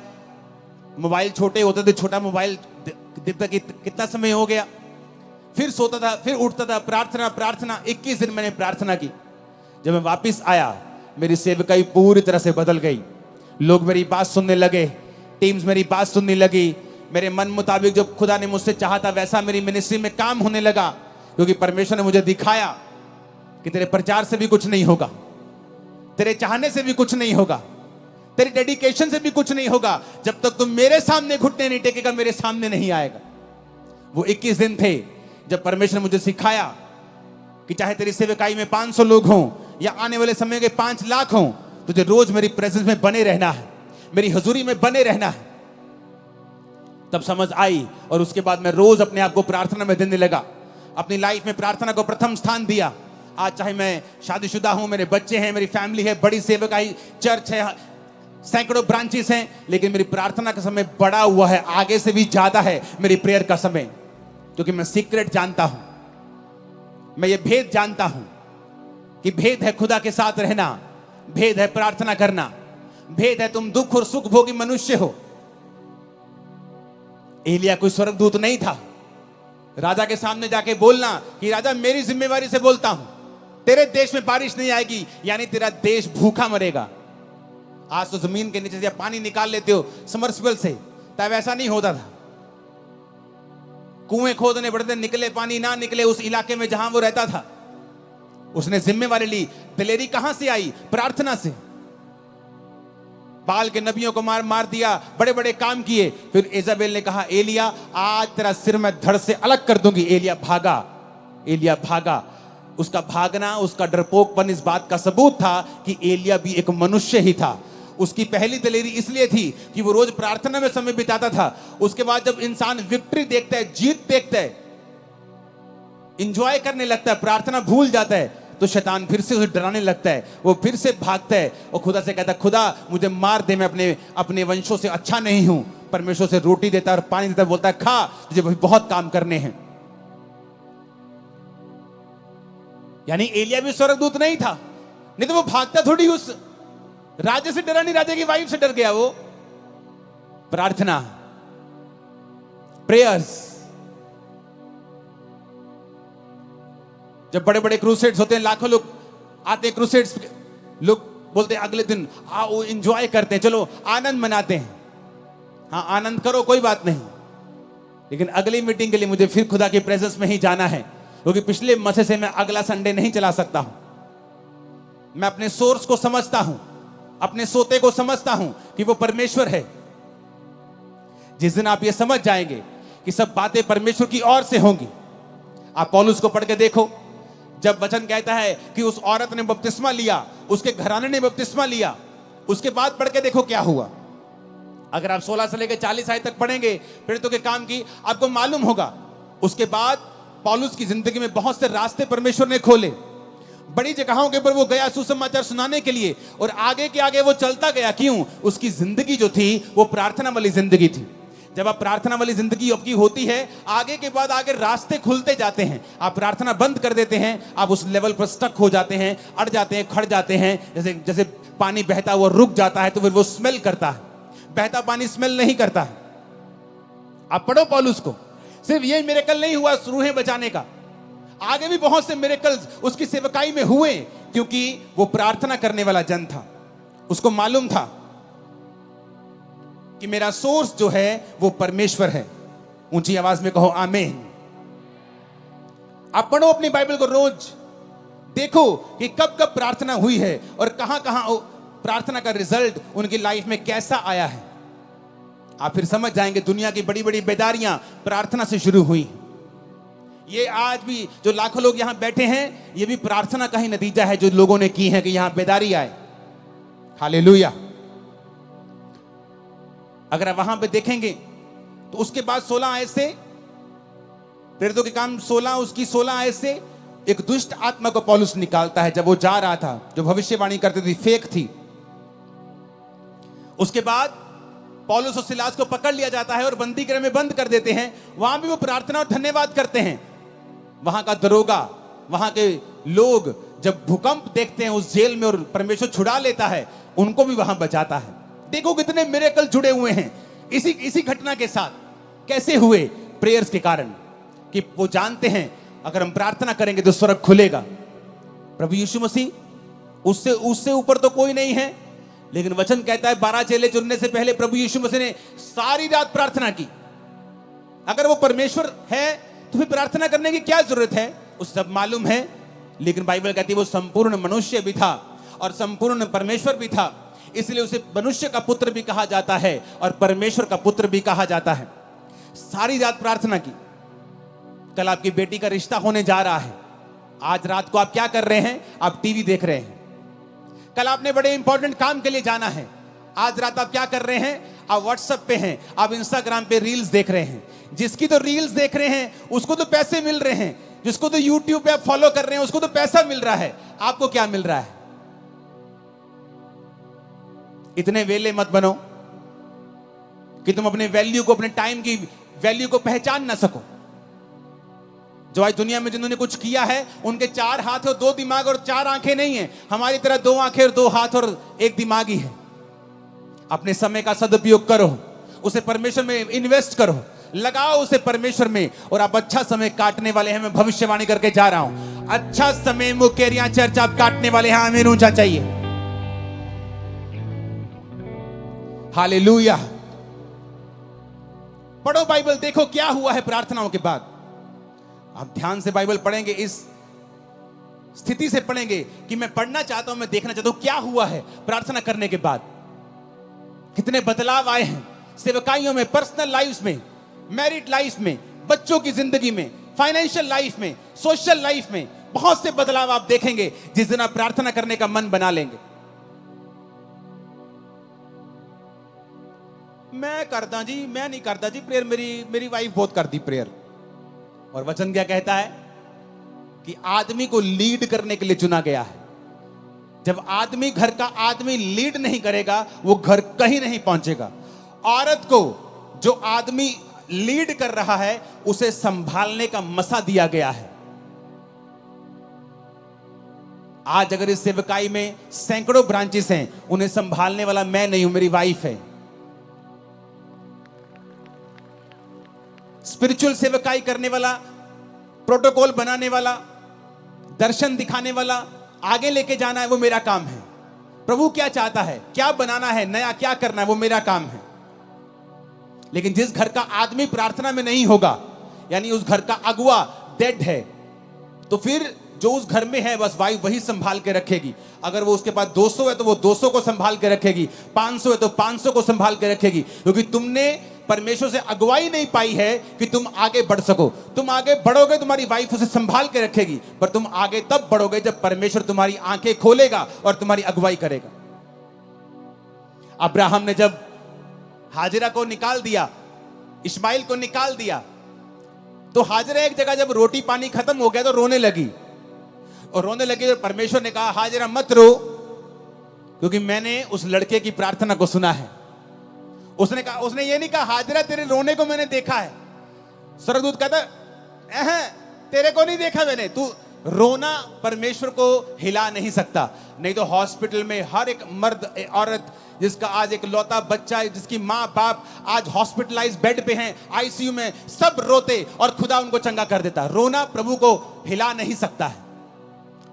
मोबाइल छोटे होते थे, छोटा मोबाइल देखता कि कितना समय हो गया। फिर सोता था, फिर उठता था, प्रार्थना प्रार्थना। 21 दिन मैंने प्रार्थना की। जब मैं वापस आया, मेरी सेवकाई पूरी तरह से बदल गई। लोग मेरी बात सुनने लगे, टीम्स मेरी बात सुनने लगी। मेरे मन मुताबिक जो खुदा ने मुझसे चाहा था वैसा मेरी मिनिस्ट्री में काम होने लगा, क्योंकि परमेश्वर ने मुझे दिखाया कि तेरे प्रचार से भी कुछ नहीं होगा, तेरे चाहने से भी कुछ नहीं होगा, तेरी डेडिकेशन से भी कुछ नहीं होगा। जब तक तुम मेरे सामने घुटने नहीं टेकेगा, मेरे सामने नहीं आएगा। वो 21 दिन थे जब परमेश्वर ने मुझे सिखाया कि चाहे तेरी सेवकाई में 500 लोग हों या आने वाले समय के 5 लाख हों, तुझे रोज मेरी प्रेजेंस में बने रहना है, मेरी हजूरी में बने रहना है। तब समझ आई और उसके बाद मैं रोज अपने आप को प्रार्थना में देने लगा। अपनी लाइफ में प्रार्थना को प्रथम स्थान दिया। आज चाहे मैं शादीशुदा हूं, मेरे बच्चे हैं, मेरी फैमिली है, बड़ी सेवकाई चर्च है, सैकड़ों ब्रांचेस हैं, लेकिन मेरी प्रार्थना का समय बढ़ा हुआ है, आगे से भी ज्यादा है मेरी प्रेयर का समय। क्योंकि मैं सीक्रेट जानता हूं, मैं ये भेद जानता हूं कि भेद है खुदा के साथ रहना, भेद है प्रार्थना करना, भेद है तुम दुख और सुख भोगी मनुष्य हो। एलिया कोई स्वर्गदूत नहीं था। राजा के सामने जाके बोलना कि राजा मेरी जिम्मेवारी से बोलता हूं, तेरे देश में बारिश नहीं आएगी, यानी तेरा देश भूखा मरेगा। आज तो जमीन के नीचे से पानी निकाल लेते हो समर्सिबल से, तब ऐसा नहीं होता था। कुएं खोदने पड़ते, निकले पानी ना निकले उस इलाके में जहां वो रहता था। उसने जिम्मेवारी ली। दिलेरी कहां से आई? प्रार्थना से। बाल के नबियों को मार दिया, बड़े बड़े काम किए। फिर इजाबेल ने कहा, एलिया आज तेरा सिर मैं धड़ से अलग कर दूंगी। एलिया भागा। उसका भागना, उसका डरपोकपन इस बात का सबूत था कि एलिया भी एक मनुष्य ही था। उसकी पहली दिलेरी इसलिए थी कि वो रोज प्रार्थना में समय बिताता था। उसके बाद जब इंसान विक्ट्री देखता है, जीत देखता है, इंजॉय करने लगता है, प्रार्थना भूल जाता है, तो शैतान फिर से उसे डराने लगता है। वो फिर से भागता है और खुदा से कहता है, खुदा मुझे मार दे, मैं अपने वंशों से अच्छा नहीं हूं। परमेश्वर से रोटी देता है और पानी देता है, बोलता है खा, तुझे बहुत काम करने हैं। यानी एलिया भी स्वर्गदूत नहीं था, नहीं तो वो भागता थोड़ी उस राजा से डरा नहीं, राजा की वाइफ से डर गया। वो प्रार्थना, प्रेयर्स। जब बड़े बड़े क्रूसेड्स होते हैं, लाखों लोग आते हैं क्रूसेड्स, लोग बोलते हैं अगले दिन आओ एंजॉय करते हैं, चलो आनंद मनाते हैं। हाँ, आनंद करो, कोई बात नहीं, लेकिन अगली मीटिंग के लिए मुझे फिर खुदा की प्रेजेंस में ही जाना है, क्योंकि पिछले मसे से मैं अगला संडे नहीं चला सकता हूं। मैं अपने सोर्स को समझता हूं, अपने सोते को समझता हूं कि वो परमेश्वर है। जिस दिन आप ये समझ जाएंगे कि सब बातें परमेश्वर की ओर से होंगी। आप पौलुस को पढ़ के देखो, जब वचन कहता है कि उस औरत ने बपतिस्मा लिया, उसके घराने ने बपतिस्मा लिया, उसके बाद पढ़ के देखो क्या हुआ। अगर आप 16 से लेकर 40 आयत तक पढ़ेंगे प्रेरितों के काम की, आपको मालूम होगा उसके बाद पौलुस की जिंदगी में बहुत से रास्ते परमेश्वर ने खोले। बड़ी जगहों के ऊपर वो गया सुसमाचार सुनाने के लिए, और आगे के आगे वो चलता गया। क्यों? उसकी जिंदगी जो थी वो प्रार्थना वाली जिंदगी थी। जब आप प्रार्थना वाली जिंदगी आपकी होती है, आगे के बाद आगे रास्ते खुलते जाते हैं। आप प्रार्थना बंद कर देते हैं, आप उस लेवल पर स्टक हो जाते हैं, अड़ जाते हैं, खड़ जाते हैं। जैसे पानी बहता हुआ रुक जाता है तो फिर वो स्मेल करता है, बहता पानी स्मेल नहीं करता है। आप पढ़ो पौलुस को, सिर्फ ये मिरेकल नहीं हुआ रूहें बचाने का, आगे भी बहुत से मिरेकल्स उसकी सेवकाई में हुए, क्योंकि वो प्रार्थना करने वाला जन था। उसको मालूम था कि मेरा सोर्स जो है वो परमेश्वर है। ऊंची आवाज में कहो आमीन। आप पढ़ो अपनी बाइबल को, रोज देखो कि कब कब प्रार्थना हुई है और कहां कहां प्रार्थना का रिजल्ट उनकी लाइफ में कैसा आया है। आप फिर समझ जाएंगे दुनिया की बड़ी बड़ी बेदारियां प्रार्थना से शुरू हुई। ये आज भी जो लाखों लोग यहां बैठे हैं, ये भी प्रार्थना का ही नतीजा है जो लोगों ने की है कि यहां बेदारी आए। हालेलुया। अगर आप वहां पे देखेंगे तो उसके बाद 16 आयत से, प्रेरितों के काम 16 उसकी 16 आयत से एक दुष्ट आत्मा को पौलुस निकालता है। जब वो जा रहा था, जो भविष्यवाणी करती थी, फेक थी। उसके बाद पौलुस और सिलास को पकड़ लिया जाता है और बंदी गृह में बंद कर देते हैं। वहां भी वो प्रार्थना और धन्यवाद करते हैं। वहां का दरोगा, वहां के लोग जब भूकंप देखते हैं उस जेल में और परमेश्वर छुड़ा लेता है, उनको भी वहां बचाता है। देखो कितने मिरेकल जुड़े हुए हैं इसी घटना के साथ। कैसे हुए? प्रेयर्स के कारण, कि वो जानते हैं अगर हम प्रार्थना करेंगे तो स्वर्ग खुलेगा। प्रभु यीशु मसीह उससे ऊपर तो कोई नहीं है, लेकिन वचन कहता है 12 चेले चुनने से पहले प्रभु यीशु मसीह ने सारी रात प्रार्थना की। अगर वो परमेश्वर है तो फिर प्रार्थना करने की क्या जरूरत है? उस सब मालूम है, लेकिन बाइबल कहती है वो संपूर्ण मनुष्य भी था और संपूर्ण परमेश्वर भी था, इसलिए उसे मनुष्य का पुत्र भी कहा जाता है और परमेश्वर का पुत्र भी कहा जाता है। सारी रात प्रार्थना की। कल आपकी बेटी का रिश्ता होने जा रहा है। आज रात को आप क्या कर रहे हैं? आप टीवी देख रहे हैं। कल आपने बड़े इंपॉर्टेंट काम के लिए जाना है। आज रात आप क्या कर रहे हैं? आप व्हाट्सएप पे हैं, आप इंस्टाग्राम पे रील्स देख रहे हैं। जिसकी तो रील्स देख रहे हैं उसको तो पैसे मिल रहे हैं, जिसको तो यूट्यूब पे आप फॉलो कर रहे हैं उसको तो पैसा मिल रहा है। आपको क्या मिल रहा है? इतने वेले मत बनो कि तुम अपने वैल्यू को, अपने टाइम की वैल्यू को पहचान ना सको। जो आज दुनिया में जिन्होंने कुछ किया है, उनके 4 हाथ और 2 दिमाग और 4 आंखें नहीं है। हमारी तरह 2 आंखें और 2 हाथ और 1 दिमाग ही है। अपने समय का सदुपयोग करो, उसे परमेश्वर में इन्वेस्ट करो, लगाओ उसे परमेश्वर में, और आप अच्छा समय काटने वाले हैं। मैं भविष्यवाणी करके जा रहा हूं, अच्छा समय मुकेरिया चर्च आप काटने वाले हैं। आमीन ऊंचा चाहिए। हालेलुया। पढ़ो बाइबल, देखो क्या हुआ है प्रार्थनाओं के बाद। आप ध्यान से बाइबल पढ़ेंगे, इस स्थिति से पढ़ेंगे कि मैं पढ़ना चाहता हूं, मैं देखना चाहता हूं क्या हुआ है प्रार्थना करने के बाद, कितने बदलाव आए हैं सेवकाइयों में, पर्सनल लाइफ में, मैरिड लाइफ में, बच्चों की जिंदगी में, फाइनेंशियल लाइफ में, सोशल लाइफ में। बहुत से बदलाव आप देखेंगे जिस दिन आप प्रार्थना करने का मन बना लेंगे। मैं करता जी, मैं नहीं करता जी प्रेयर, मेरी वाइफ बहुत करती प्रेयर। और वचन क्या कहता है कि आदमी को लीड करने के लिए चुना गया है। जब आदमी, घर का आदमी लीड नहीं करेगा, वो घर कहीं नहीं पहुंचेगा। औरत को जो आदमी लीड कर रहा है उसे संभालने का मसा दिया गया है। आज अगर इस सेवकाई में सैकड़ों ब्रांचेस हैं, उन्हें संभालने वाला मैं नहीं हूं, मेरी वाइफ है। स्पिरिचुअल सेवकाई करने वाला, प्रोटोकॉल बनाने वाला, दर्शन दिखाने वाला, आगे लेके जाना है, वो मेरा काम है। प्रभु क्या चाहता है, क्या बनाना है, नया क्या करना है, वो मेरा काम है। लेकिन जिस घर का आदमी प्रार्थना में नहीं होगा, यानी उस घर का अगुआ डेड है, तो फिर जो उस घर में है बस वाइफ वही संभाल के रखेगी। अगर वो उसके पास 200 है तो वो 200 को संभाल के रखेगी, 500 है तो 500 को संभाल के रखेगी, क्योंकि तुमने परमेश्वर से अगुवाई नहीं पाई है कि तुम आगे बढ़ सको। तुम आगे बढ़ोगे, तुम्हारी वाइफ उसे संभाल के रखेगी, पर तुम आगे तब बढ़ोगे जब परमेश्वर तुम्हारी आंखें खोलेगा और तुम्हारी अगुवाई करेगा। अब्राहम ने जब हाजिरा को निकाल दिया, इस्माइल को निकाल दिया, तो हाजिरा एक जगह जब रोटी पानी खत्म हो गया तो रोने लगी, और रोने लगी तो परमेश्वर ने कहा हाजिरा मत रो, क्योंकि मैंने उस लड़के की प्रार्थना को सुना है। उसने कहा, उसने ये नहीं कहा हाजिरा तेरे रोने को मैंने देखा है। स्वर्गदूत कहता तेरे को नहीं देखा मैंने, तू रोना परमेश्वर को हिला नहीं सकता। नहीं तो हॉस्पिटल में हर एक मर्द औरत जिसका आज एक लौता बच्चा है, जिसकी माँ बाप आज हॉस्पिटलाइज बेड पे हैं, आईसीयू में, सब रोते और खुदा उनको चंगा कर देता। रोना प्रभु को हिला नहीं सकता है,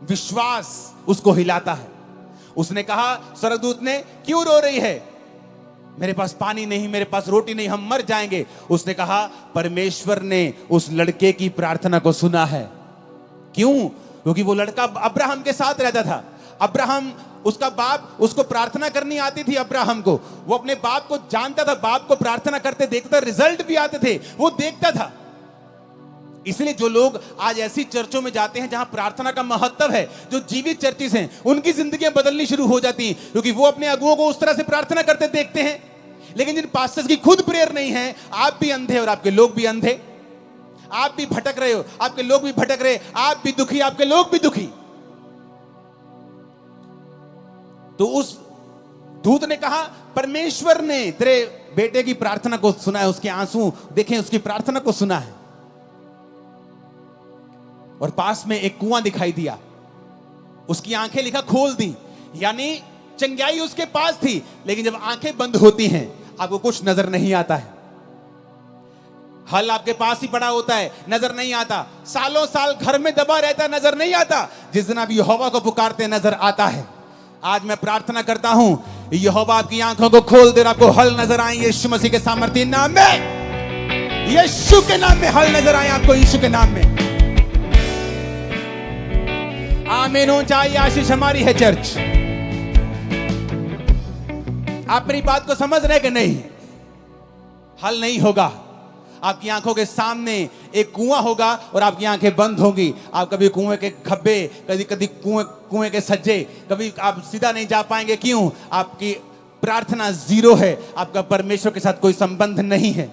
विश्वास उसको हिलाता है। उसने कहा स्वर्गदूत ने, क्यों रो रही है? मेरे पास पानी नहीं, मेरे पास रोटी नहीं, हम मर जाएंगे। उसने कहा परमेश्वर ने उस लड़के की प्रार्थना को सुना है। क्यों? क्योंकि वो लड़का अब्राहम के साथ रहता था। अब्राहम, उसका बाप, उसको प्रार्थना करनी आती थी अब्राहम को। वो अपने बाप को जानता था, बाप को प्रार्थना करते देखता था, रिजल्ट भी आते थे, वो देखता था। इसलिए जो लोग आज ऐसी चर्चों में जाते हैं जहां प्रार्थना का महत्व है, जो जीवित चर्चिस हैं, उनकी जिंदगियां बदलनी शुरू हो जाती हैं, क्योंकि वो अपने अगुओं को उस तरह से प्रार्थना करते देखते हैं। लेकिन जिन पास्टर्स की खुद प्रेयर नहीं है, आप भी अंधे और आपके लोग भी अंधे, आप भी भटक रहे हो, आपके लोग भी भटक रहे, आप भी दुखी, आपके लोग भी दुखी। तो उस दूत ने कहा परमेश्वर ने तेरे बेटे की प्रार्थना को सुना है, उसके आंसू देखें, उसकी प्रार्थना को सुना है। और पास में एक कुआं दिखाई दिया, उसकी आंखें लिखा खोल दी, यानी चंगाई उसके पास थी। लेकिन जब आंखें बंद होती हैं आपको कुछ नजर नहीं आता है। हल आपके पास ही पड़ा होता है, नजर नहीं आता। सालों साल घर में दबा रहता है, नजर नहीं आता। जिस दिन आप यहोवा को पुकारते नजर आता है। आज मैं प्रार्थना करता हूं, यहोवा आपकी आंखों को खोल दे और आपको हल नजर आए यीशु मसीह के सामर्थ्य नाम में। यीशु के नाम में हल नजर आए आपको, यीशु के नाम में। आमीन हो चाहिए, आशीष हमारी है चर्च। आप मेरी बात को समझ रहे कि नहीं? हल नहीं होगा। आपकी आंखों के सामने एक कुआं होगा और आपकी आंखें बंद होंगी। आप कभी कुएं के खब्बे, कभी कभी कुएं के सज्जे, कभी आप सीधा नहीं जा पाएंगे। क्यों? आपकी प्रार्थना जीरो है, आपका परमेश्वर के साथ कोई संबंध नहीं है।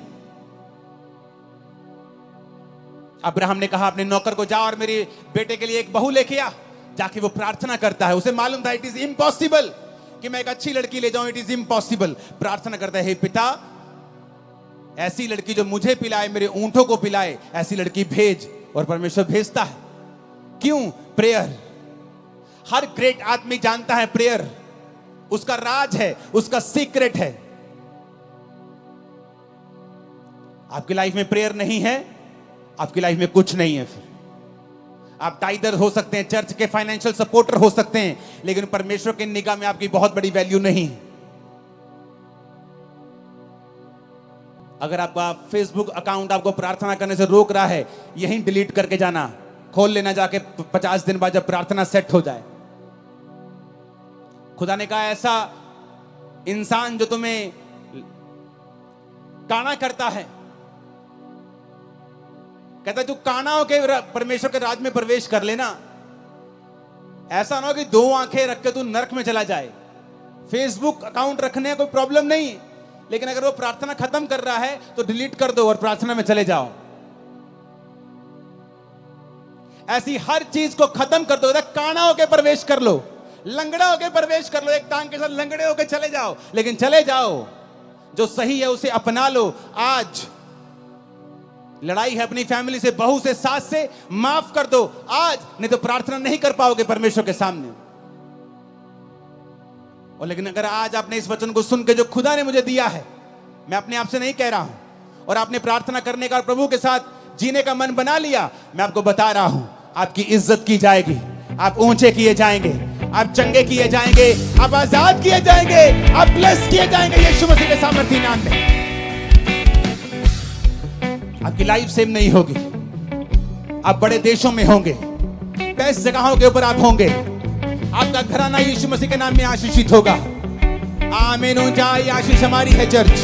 अब्राहम ने कहा अपने नौकर को, जा और मेरे बेटे के लिए एक बहू लेके आ। जाके वो प्रार्थना करता है। उसे मालूम था इट इज इम्पॉसिबल कि मैं एक अच्छी लड़की ले जाऊं, इट इज इम्पॉसिबल। प्रार्थना करता है, हे पिता, ऐसी लड़की जो मुझे पिलाए, मेरे ऊंटों को पिलाए, ऐसी लड़की भेज। और परमेश्वर भेजता है। क्यों? प्रेयर। हर ग्रेट आदमी जानता है प्रेयर उसका राज है, उसका सीक्रेट है। आपकी लाइफ में प्रेयर नहीं है, आपकी लाइफ में कुछ नहीं है। फिर आप टाइदर हो सकते हैं, चर्च के फाइनेंशियल सपोर्टर हो सकते हैं, लेकिन परमेश्वर की निगाह में आपकी बहुत बड़ी वैल्यू नहीं है। अगर आपका फेसबुक अकाउंट आपको प्रार्थना करने से रोक रहा है, यहीं डिलीट करके जाना। खोल लेना जाके 50 दिन बाद जब प्रार्थना सेट हो जाए। खुदा ने कहा ऐसा इंसान जो तुम्हें काना करता है, कहता तू काना होके परमेश्वर के राज में प्रवेश कर लेना। ऐसा ना हो कि 2 आंखें रख के तू नरक में चला जाए। फेसबुक अकाउंट रखने का कोई प्रॉब्लम नहीं, लेकिन अगर वो प्रार्थना खत्म कर रहा है तो डिलीट कर दो और प्रार्थना में चले जाओ। ऐसी हर चीज को खत्म कर दो। काना होके प्रवेश कर लो, लंगड़ा होके प्रवेश कर लो, एक टांग के साथ लंगड़े होके चले जाओ, लेकिन चले जाओ। जो सही है उसे अपना लो। आज लड़ाई है अपनी फैमिली से, बहू से, सास से, माफ कर दो आज, नहीं तो प्रार्थना नहीं कर पाओगे परमेश्वर के सामने। और लेकिन अगर आज आपने इस वचन को सुन के जो खुदा ने मुझे दिया है, मैं अपने आप से नहीं कह रहा हूं, और आपने प्रार्थना करने का, प्रभु के साथ जीने का मन बना लिया, मैं आपको बता रहा हूं, आपकी इज्जत की जाएगी, आप ऊंचे किए जाएंगे, आप चंगे किए जाएंगे, आप आजाद किए जाएंगे, आप ब्लेस किए जाएंगे यीशु मसीह के सामर्थ्य नाम में। आपकी लाइफ सेम नहीं होगी, आप बड़े देशों में होंगे, बेस्ट जगहों के ऊपर आप होंगे, आपका घराना यीशु मसीह के नाम में आशीषित होगा। आमीन। ऊंचाई आशीष हमारी है चर्च।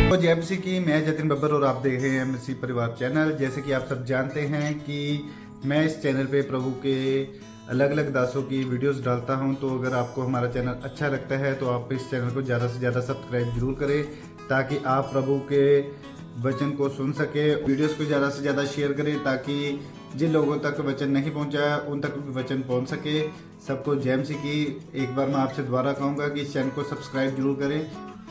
तो जय मसीह की, मैं जतिन बब्बर और आप देख रहे हैं मसीह परिवार चैनल। जैसे कि आप सब जानते हैं कि मैं इस चैनल पे प्रभु के अलग अलग दासों की वीडियोस डालता हूं, तो अगर आपको हमारा चैनल अच्छा लगता है तो आप इस चैनल को ज़्यादा से ज़्यादा सब्सक्राइब जरूर करें, ताकि आप प्रभु के वचन को सुन सके। वीडियोस को ज़्यादा से ज़्यादा शेयर करें, ताकि जिन लोगों तक वचन नहीं पहुंचा उन तक भी वचन पहुंच सके। सबको जय मसीह की। एक बार मैं आपसे दोबारा कहूँगा कि इस चैनल को सब्सक्राइब जरूर करें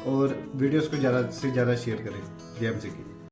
और वीडियोस को ज़्यादा से ज़्यादा शेयर करें। जय मसीह की।